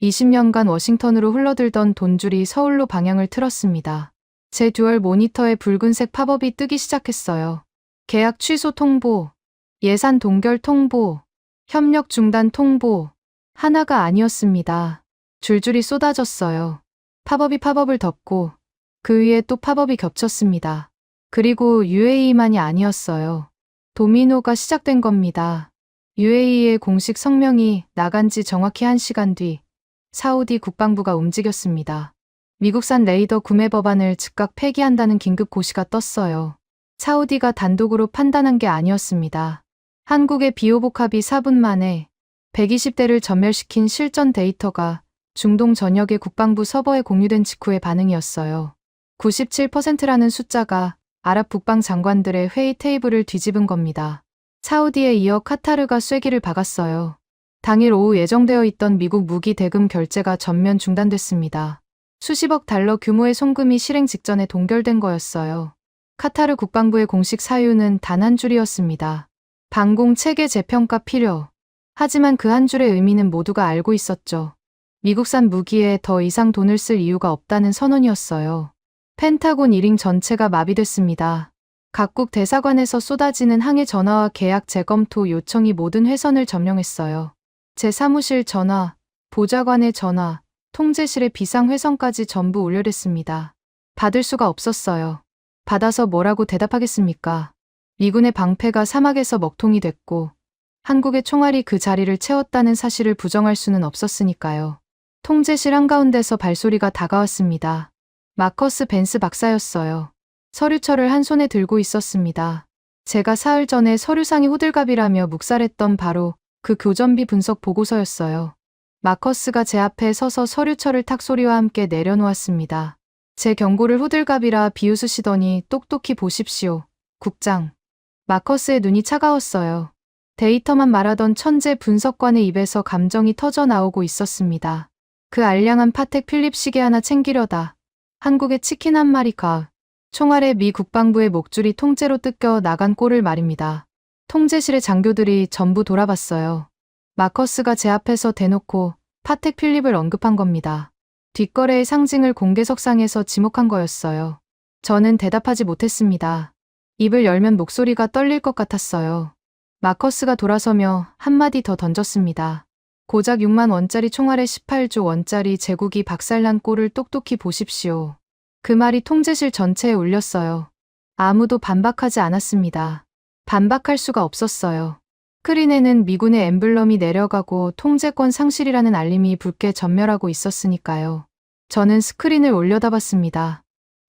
20년간 워싱턴으로 흘러들던 돈줄이 서울로 방향을 틀었습니다. 제 듀얼 모니터에 붉은색 팝업이 뜨기 시작했어요. 계약 취소 통보, 예산 동결 통보, 협력 중단 통보. 하나가 아니었습니다. 줄줄이 쏟아졌어요. 팝업이 팝업을 덮고 그 위에 또 팝업이 겹쳤습니다. 그리고 UAE만이 아니었어요. 도미노가 시작된 겁니다. UAE의 공식 성명이 나간 지 정확히 1시간 뒤 사우디 국방부가 움직였습니다. 미국산 레이더 구매 법안을 즉각 폐기한다는 긴급 고시가 떴어요. 사우디가 단독으로 판단한 게 아니었습니다. 한국의 비호복합이 4분 만에 120대를 전멸시킨 실전 데이터가 중동 전역의 국방부 서버에 공유된 직후의 반응이었어요. 97%라는 숫자가 아랍 국방 장관들의 회의 테이블을 뒤집은 겁니다. 사우디에 이어 카타르가 쐐기를 박았어요. 당일 오후 예정되어 있던 미국 무기 대금 결제가 전면 중단됐습니다. 수십억 달러 규모의 송금이 실행 직전에 동결된 거였어요. 카타르 국방부의 공식 사유는 단 한 줄이었습니다. 방공 체계 재평가 필요. 하지만 그 한 줄의 의미는 모두가 알고 있었죠. 미국산 무기에 더 이상 돈을 쓸 이유가 없다는 선언이었어요. 펜타곤 1인 전체가 마비됐습니다. 각국 대사관에서 쏟아지는 항해 전화와 계약 재검토 요청이 모든 회선을 점령했어요. 제 사무실 전화, 보좌관의 전화, 통제실의 비상 회선까지 전부 울려댔습니다. 받을 수가 없었어요. 받아서 뭐라고 대답하겠습니까? 미군의 방패가 사막에서 먹통이 됐고 한국의 총알이 그 자리를 채웠다는 사실을 부정할 수는 없었으니까요. 통제실 한가운데서 발소리가 다가왔습니다. 마커스 벤스 박사였어요. 서류철을 한 손에 들고 있었습니다. 제가 사흘 전에 서류상이 호들갑이라며 묵살했던 바로 그 교전비 분석 보고서였어요. 마커스가 제 앞에 서서 서류철을 탁 소리와 함께 내려놓았습니다. 제 경고를 호들갑이라 비웃으시더니 똑똑히 보십시오. 국장. 마커스의 눈이 차가웠어요. 데이터만 말하던 천재 분석관의 입에서 감정이 터져 나오고 있었습니다. 그 알량한 파텍 필립 시계 하나 챙기려다 한국의 치킨 한 마리가 총알에 미 국방부의 목줄이 통째로 뜯겨 나간 꼴을 말입니다. 통제실의 장교들이 전부 돌아봤어요. 마커스가 제 앞에서 대놓고 파텍 필립을 언급한 겁니다. 뒷거래의 상징을 공개석상에서 지목한 거였어요. 저는 대답하지 못했습니다. 입을 열면 목소리가 떨릴 것 같았어요. 마커스가 돌아서며 한마디 더 던졌습니다. 고작 6만 원짜리 총알에 18조 원짜리 제국이 박살난 꼴을 똑똑히 보십시오. 그 말이 통제실 전체에 울렸어요. 아무도 반박하지 않았습니다. 반박할 수가 없었어요. 스크린에는 미군의 엠블럼이 내려가고 통제권 상실이라는 알림이 붉게 전멸하고 있었으니까요. 저는 스크린을 올려다봤습니다.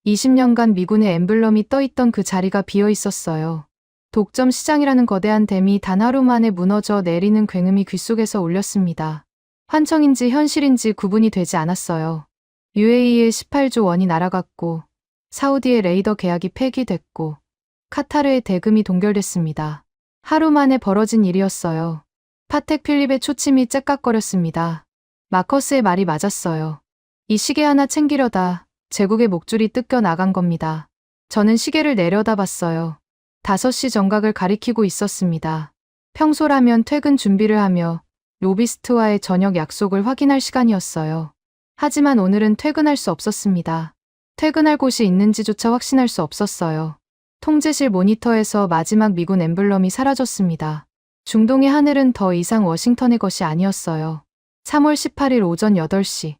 20년간 미군의 엠블럼이 떠있던 그 자리가 비어 있었어요. 독점 시장이라는 거대한 댐이 단 하루 만에 무너져 내리는 굉음이 귓속에서 울렸습니다. 환청인지 현실인지 구분이 되지 않았어요. UAE의 18조 원이 날아갔고 사우디의 레이더 계약이 폐기됐고 카타르의 대금이 동결됐습니다. 하루 만에 벌어진 일이었어요. 파텍 필립의 초침이 째깍거렸습니다. 마커스의 말이 맞았어요. 이 시계 하나 챙기려다 제국의 목줄이 뜯겨 나간 겁니다. 저는 시계를 내려다봤어요. 5시 정각을 가리키고 있었습니다. 평소라면 퇴근 준비를 하며 로비스트와의 저녁 약속을 확인할 시간이었어요. 하지만 오늘은 퇴근할 수 없었습니다. 퇴근할 곳이 있는지조차 확신할 수 없었어요. 통제실 모니터에서 마지막 미군 엠블럼이 사라졌습니다. 중동의 하늘은 더 이상 워싱턴의 것이 아니었어요. 3월 18일 오전 8시.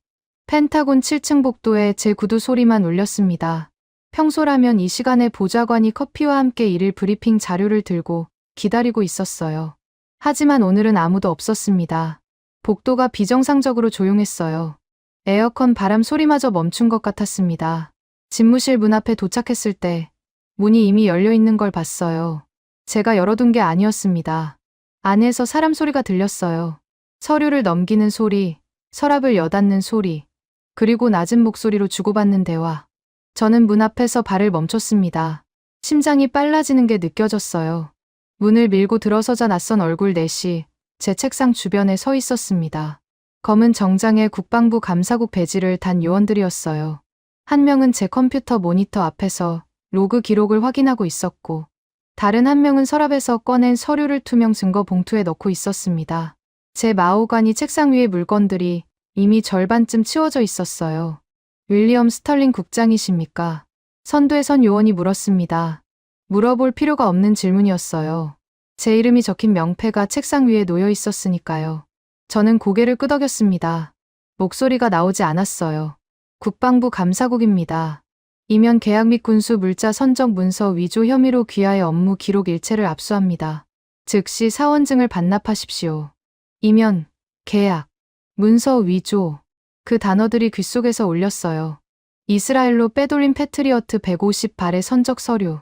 펜타곤 7층 복도에 제 구두 소리만 울렸습니다. 평소라면 이 시간에 보좌관이 커피와 함께 일일 브리핑 자료를 들고 기다리고 있었어요. 하지만 오늘은 아무도 없었습니다. 복도가 비정상적으로 조용했어요. 에어컨 바람 소리마저 멈춘 것 같았습니다. 집무실 문 앞에 도착했을 때 문이 이미 열려 있는 걸 봤어요. 제가 열어둔 게 아니었습니다. 안에서 사람 소리가 들렸어요. 서류를 넘기는 소리, 서랍을 여닫는 소리, 그리고 낮은 목소리로 주고받는 대화. 저는 문 앞에서 발을 멈췄습니다. 심장이 빨라지는 게 느껴졌어요. 문을 밀고 들어서자 낯선 얼굴 넷이 제 책상 주변에 서 있었습니다. 검은 정장에 국방부 감사국 배지를 단 요원들이었어요. 한 명은 제 컴퓨터 모니터 앞에서 로그 기록을 확인하고 있었고, 다른 한 명은 서랍에서 꺼낸 서류를 투명 증거 봉투에 넣고 있었습니다. 제 마호가니 책상 위의 물건들이 이미 절반쯤 치워져 있었어요. 윌리엄 스털링 국장이십니까? 선두에 선 요원이 물었습니다. 물어볼 필요가 없는 질문이었어요. 제 이름이 적힌 명패가 책상 위에 놓여 있었으니까요. 저는 고개를 끄덕였습니다. 목소리가 나오지 않았어요. 국방부 감사국입니다. 이면 계약 및 군수 물자 선적 문서 위조 혐의로 귀하의 업무 기록 일체를 압수합니다. 즉시 사원증을 반납하십시오. 이면, 계약, 문서 위조. 그 단어들이 귓속에서 울렸어요. 이스라엘로 빼돌린 패트리어트 150발의 선적 서류.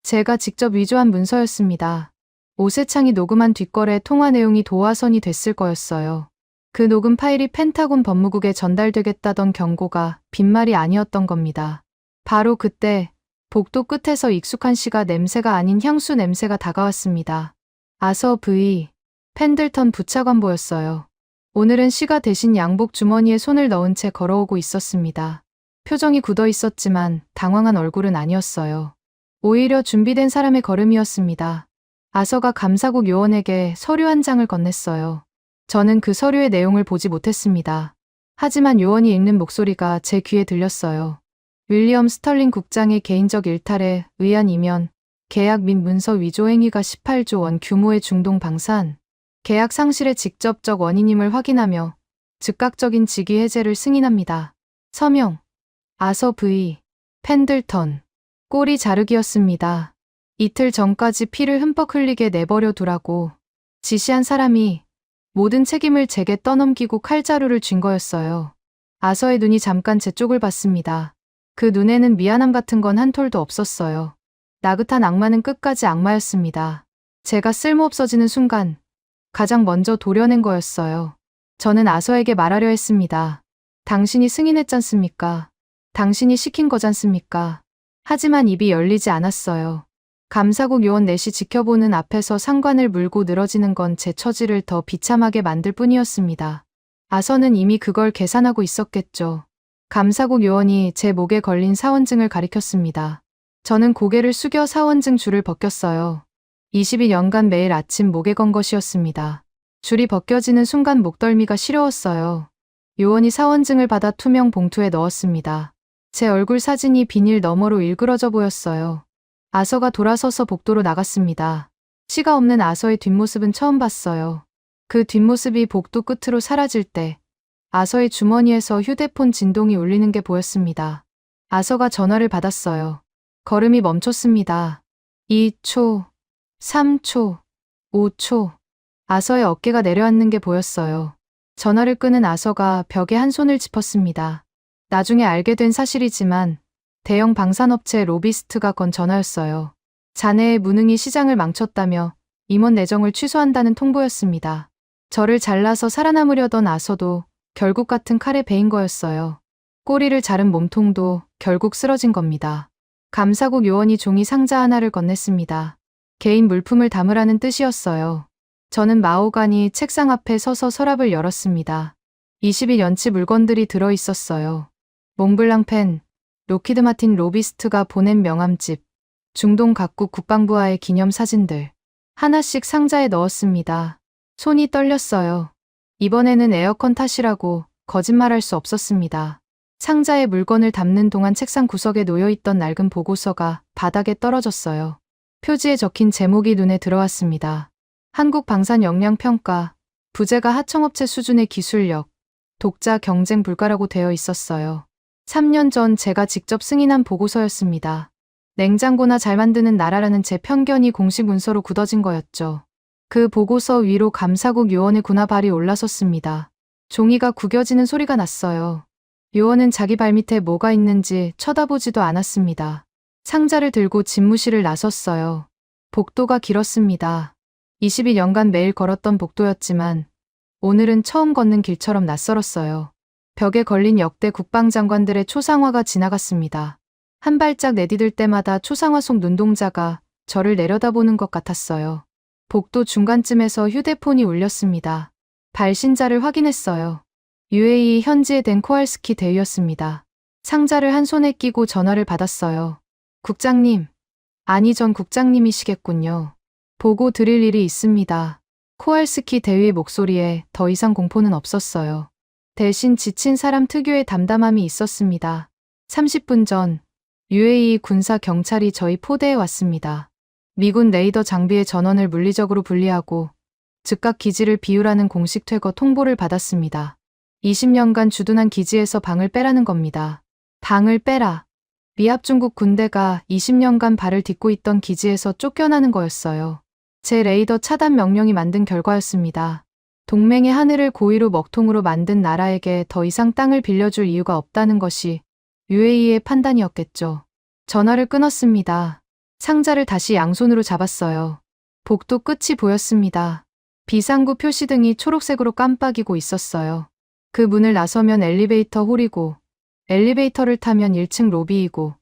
제가 직접 위조한 문서였습니다. 오세창이 녹음한 뒷거래 통화 내용이 도화선이 됐을 거였어요. 그 녹음 파일이 펜타곤 법무국에 전달되겠다던 경고가 빈말이 아니었던 겁니다. 바로 그때 복도 끝에서 익숙한 시가 냄새가 아닌 향수 냄새가 다가왔습니다. 아서 V. 펜들턴 부차관 보였어요. 오늘은 시가 대신 양복 주머니에 손을 넣은 채 걸어오고 있었습니다. 표정이 굳어 있었지만 당황한 얼굴은 아니었어요. 오히려 준비된 사람의 걸음이었습니다. 아서가 감사국 요원에게 서류 한 장을 건넸어요. 저는 그 서류의 내용을 보지 못했습니다. 하지만 요원이 읽는 목소리가 제 귀에 들렸어요. 윌리엄 스털링 국장의 개인적 일탈에 의한 이면, 계약 및 문서 위조 행위가 18조 원 규모의 중동 방산, 계약 상실의 직접적 원인임을 확인하며 즉각적인 직위 해제를 승인합니다. 서명, 아서 V. 펜들턴. 꼬리 자르기였습니다. 이틀 전까지 피를 흠뻑 흘리게 내버려 두라고 지시한 사람이 모든 책임을 제게 떠넘기고 칼자루를 쥔 거였어요. 아서의 눈이 잠깐 제 쪽을 봤습니다. 그 눈에는 미안함 같은 건 한 톨도 없었어요. 나긋한 악마는 끝까지 악마였습니다. 제가 쓸모없어지는 순간 가장 먼저 도려낸 거였어요. 저는 아서에게 말하려 했습니다. 당신이 승인했잖습니까? 당신이 시킨 거잖습니까? 하지만 입이 열리지 않았어요. 감사국 요원 넷이 지켜보는 앞에서 상관을 물고 늘어지는 건 제 처지를 더 비참하게 만들 뿐이었습니다. 아서는 이미 그걸 계산하고 있었겠죠. 감사국 요원이 제 목에 걸린 사원증을 가리켰습니다. 저는 고개를 숙여 사원증 줄을 벗겼어요. 22년간 매일 아침 목에 건 것이었습니다. 줄이 벗겨지는 순간 목덜미가 시려웠어요. 요원이 사원증을 받아 투명 봉투에 넣었습니다. 제 얼굴 사진이 비닐 너머로 일그러져 보였어요. 아서가 돌아서서 복도로 나갔습니다. 씨가 없는 아서의 뒷모습은 처음 봤어요. 그 뒷모습이 복도 끝으로 사라질 때 아서의 주머니에서 휴대폰 진동이 울리는 게 보였습니다. 아서가 전화를 받았어요. 걸음이 멈췄습니다. 2초, 3초, 5초. 아서의 어깨가 내려앉는 게 보였어요. 전화를 끄는 아서가 벽에 한 손을 짚었습니다. 나중에 알게 된 사실이지만 대형 방산업체 로비스트가 건 전화였어요. 자네의 무능이 시장을 망쳤다며 임원 내정을 취소한다는 통보였습니다. 저를 잘라서 살아남으려던 아서도 결국 같은 칼에 베인 거였어요. 꼬리를 자른 몸통도 결국 쓰러진 겁니다. 감사국 요원이 종이 상자 하나를 건넸습니다. 개인 물품을 담으라는 뜻이었어요. 저는 마호가니 책상 앞에 서서 서랍을 열었습니다. 21년치 물건들이 들어 있었어요. 몽블랑 펜, 로키드 마틴 로비스트가 보낸 명함집, 중동 각국 국방부와의 기념 사진들. 하나씩 상자에 넣었습니다. 손이 떨렸어요. 이번에는 에어컨 탓이라고 거짓말할 수 없었습니다. 상자에 물건을 담는 동안 책상 구석에 놓여있던 낡은 보고서가 바닥에 떨어졌어요. 표지에 적힌 제목이 눈에 들어왔습니다. 한국 방산 역량 평가, 부재가 하청업체 수준의 기술력, 독자 경쟁 불가라고 되어 있었어요. 3년 전 제가 직접 승인한 보고서였습니다. 냉장고나 잘 만드는 나라라는 제 편견이 공식 문서로 굳어진 거였죠. 그 보고서 위로 감사국 요원의 군화발이 올라섰습니다. 종이가 구겨지는 소리가 났어요. 요원은 자기 발밑에 뭐가 있는지 쳐다보지도 않았습니다. 상자를 들고 집무실을 나섰어요. 복도가 길었습니다. 22년간 매일 걸었던 복도였지만 오늘은 처음 걷는 길처럼 낯설었어요. 벽에 걸린 역대 국방장관들의 초상화가 지나갔습니다. 한 발짝 내디딜 때마다 초상화 속 눈동자가 저를 내려다보는 것 같았어요. 복도 중간쯤에서 휴대폰이 울렸습니다. 발신자를 확인했어요. UAE 현지에 된 코알스키 대위였습니다. 상자를 한 손에 끼고 전화를 받았어요. 국장님. 아니 전 국장님이시겠군요. 보고 드릴 일이 있습니다. 코알스키 대위의 목소리에 더 이상 공포는 없었어요. 대신 지친 사람 특유의 담담함이 있었습니다. 30분 전 UAE 군사 경찰이 저희 포대에 왔습니다. 미군 레이더 장비의 전원을 물리적으로 분리하고 즉각 기지를 비우라는 공식 퇴거 통보를 받았습니다. 20년간 주둔한 기지에서 방을 빼라는 겁니다. 방을 빼라. 미합 중국 군대가 20년간 발을 딛고 있던 기지에서 쫓겨나는 거였어요. 제 레이더 차단 명령이 만든 결과였습니다. 동맹의 하늘을 고의로 먹통으로 만든 나라에게 더 이상 땅을 빌려줄 이유가 없다는 것이 UAE의 판단이었겠죠. 전화를 끊었습니다. 상자를 다시 양손으로 잡았어요. 복도 끝이 보였습니다. 비상구 표시등이 초록색으로 깜빡이고 있었어요. 그 문을 나서면 엘리베이터 홀이고 엘리베이터를 타면 1층 로비이고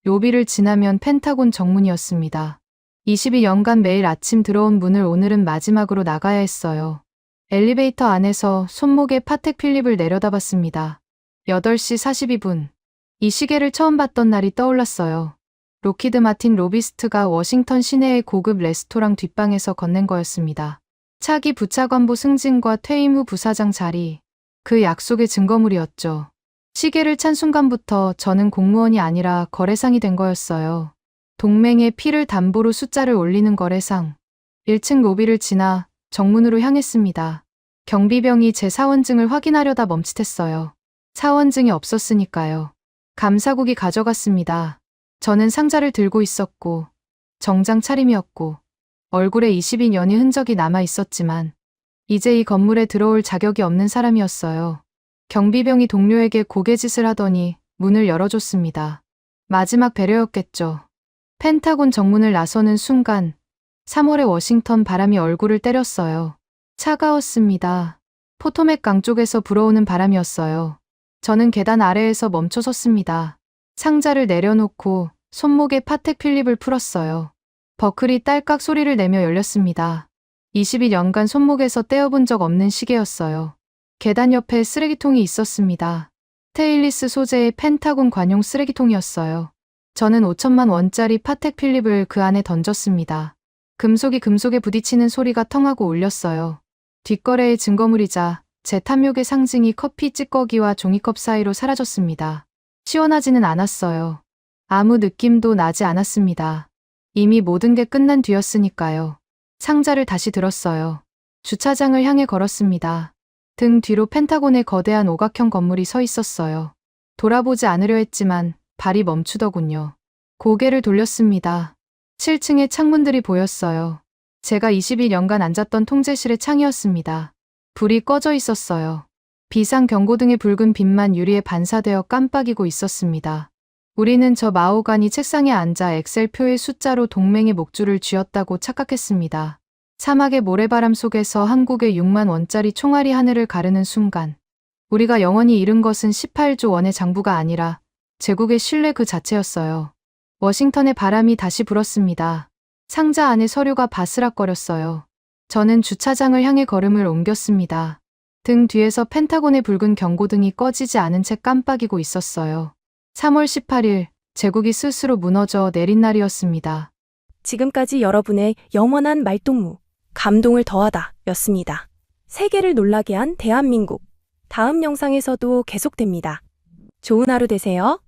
로비를 지나면 펜타곤 정문이었습니다. 22년간 매일 아침 들어온 문을 오늘은 마지막으로 나가야 했어요. 엘리베이터 안에서 손목에 파텍 필립을 내려다봤습니다. 8시 42분. 이 시계를 처음 봤던 날이 떠올랐어요. 로키드 마틴 로비스트가 워싱턴 시내의 고급 레스토랑 뒷방에서 건넨 거였습니다. 차기 부차관보 승진과 퇴임 후 부사장 자리, 그 약속의 증거물이었죠. 시계를 찬 순간부터 저는 공무원이 아니라 거래상이 된 거였어요. 동맹의 피를 담보로 숫자를 올리는 거래상. 1층 로비를 지나 정문으로 향했습니다. 경비병이 제 사원증을 확인하려다 멈칫했어요. 사원증이 없었으니까요. 감사국이 가져갔습니다. 저는 상자를 들고 있었고, 정장 차림이었고, 얼굴에 22년의 흔적이 남아 있었지만, 이제 이 건물에 들어올 자격이 없는 사람이었어요. 경비병이 동료에게 고개짓을 하더니 문을 열어줬습니다. 마지막 배려였겠죠. 펜타곤 정문을 나서는 순간 3월의 워싱턴 바람이 얼굴을 때렸어요. 차가웠습니다. 포토맥 강 쪽에서 불어오는 바람이었어요. 저는 계단 아래에서 멈춰 섰습니다. 상자를 내려놓고 손목에 파텍 필립을 풀었어요. 버클이 딸깍 소리를 내며 열렸습니다. 22년간 손목에서 떼어본 적 없는 시계였어요. 계단 옆에 쓰레기통이 있었습니다. 스테인리스 소재의 펜타곤 관용 쓰레기통이었어요. 저는 5천만 원짜리 파텍 필립을 그 안에 던졌습니다. 금속이 금속에 부딪히는 소리가 텅하고 울렸어요. 뒷거래의 증거물이자 제 탐욕의 상징이 커피 찌꺼기와 종이컵 사이로 사라졌습니다. 시원하지는 않았어요. 아무 느낌도 나지 않았습니다. 이미 모든 게 끝난 뒤였으니까요. 상자를 다시 들었어요. 주차장을 향해 걸었습니다. 등 뒤로 펜타곤의 거대한 오각형 건물이 서 있었어요. 돌아보지 않으려 했지만 발이 멈추더군요. 고개를 돌렸습니다. 7층의 창문들이 보였어요. 제가 22년간 앉았던 통제실의 창이었습니다. 불이 꺼져 있었어요. 비상경고등의 붉은 빛만 유리에 반사되어 깜빡이고 있었습니다. 우리는 저 마호가니 책상에 앉아 엑셀표의 숫자로 동맹의 목줄을 쥐었다고 착각했습니다. 사막의 모래바람 속에서 한국의 6만 원짜리 총알이 하늘을 가르는 순간, 우리가 영원히 잃은 것은 18조 원의 장부가 아니라 제국의 신뢰 그 자체였어요. 워싱턴의 바람이 다시 불었습니다. 상자 안에 서류가 바스락거렸어요. 저는 주차장을 향해 걸음을 옮겼습니다. 등 뒤에서 펜타곤의 붉은 경고등이 꺼지지 않은 채 깜빡이고 있었어요. 3월 18일, 제국이 스스로 무너져 내린 날이었습니다. 지금까지 여러분의 영원한 말동무, 감동을 더하다 였습니다. 세계를 놀라게 한 대한민국. 다음 영상에서도 계속됩니다. 좋은 하루 되세요.